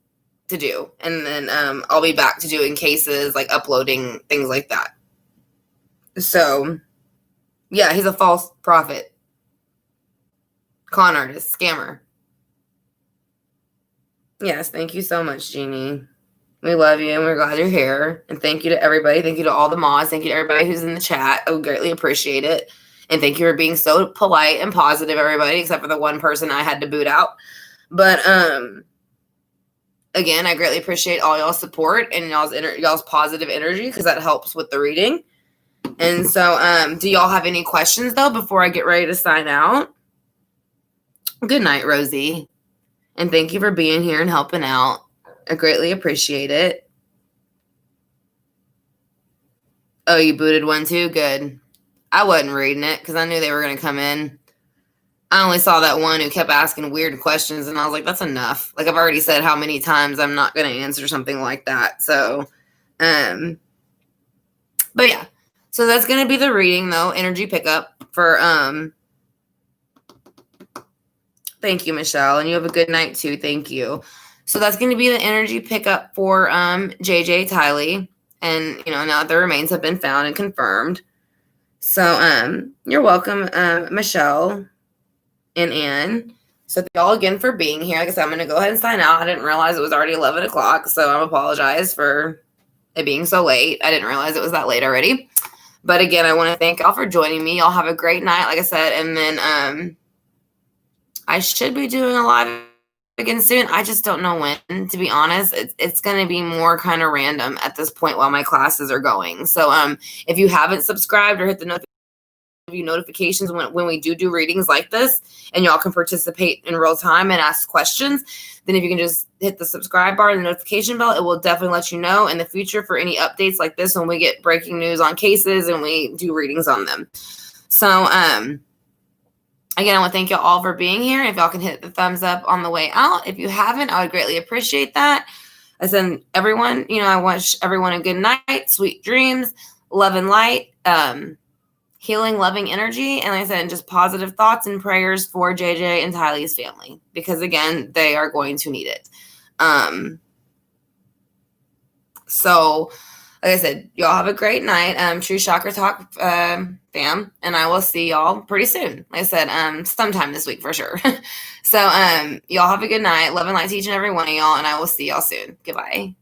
Speaker 1: to do, and then I'll be back to doing cases, like uploading, things like that. So yeah, he's a false prophet, con artist, scammer. Yes, thank you so much, Jeannie. We love you, and we're glad you're here. And thank you to everybody. Thank you to all the mods. Thank you to everybody who's in the chat. I would greatly appreciate it. And thank you for being so polite and positive, everybody, except for the one person I had to boot out. But again, I greatly appreciate all y'all's support and y'all's positive energy, because that helps with the reading. And so, do y'all have any questions, though, before I get ready to sign out? Good night, Rosie. And thank you for being here and helping out. I greatly appreciate it. Oh, you booted one too? Good. I wasn't reading it because I knew they were going to come in. I only saw that one who kept asking weird questions, and I was like, that's enough. Like, I've already said how many times I'm not going to answer something like that. So, but yeah. So that's going to be the reading, though. Energy pickup for, thank you, Michelle. And you have a good night, too. Thank you. So that's going to be the energy pickup for JJ Tiley. And, now that the remains have been found and confirmed. So, you're welcome, Michelle and Anne. So thank y'all again for being here. Like I said, I'm going to go ahead and sign out. I didn't realize it was already 11 o'clock, so I apologize for it being so late. I didn't realize it was that late already. But again, I want to thank y'all for joining me. Y'all have a great night, like I said. And then I should be doing a live again soon. I just don't know when, to be honest. It's going to be more kind of random at this point while my classes are going. So if you haven't subscribed or hit the notifications when we do readings like this, and y'all can participate in real time and ask questions, then if you can just hit the subscribe bar and the notification bell, it will definitely let you know in the future for any updates like this when we get breaking news on cases and we do readings on them. So again, I want to thank y'all all for being here. If y'all can hit the thumbs up on the way out. If you haven't, I would greatly appreciate that. I send everyone, I wish everyone a good night, sweet dreams, love and light, healing, loving energy, and like I said, just positive thoughts and prayers for JJ and Tylee's family, because again, they are going to need it. So like I said, y'all have a great night. True Chakra Talk fam, and I will see y'all pretty soon. Like I said, sometime this week for sure. So y'all have a good night. Love and light to each and every one of y'all, and I will see y'all soon. Goodbye.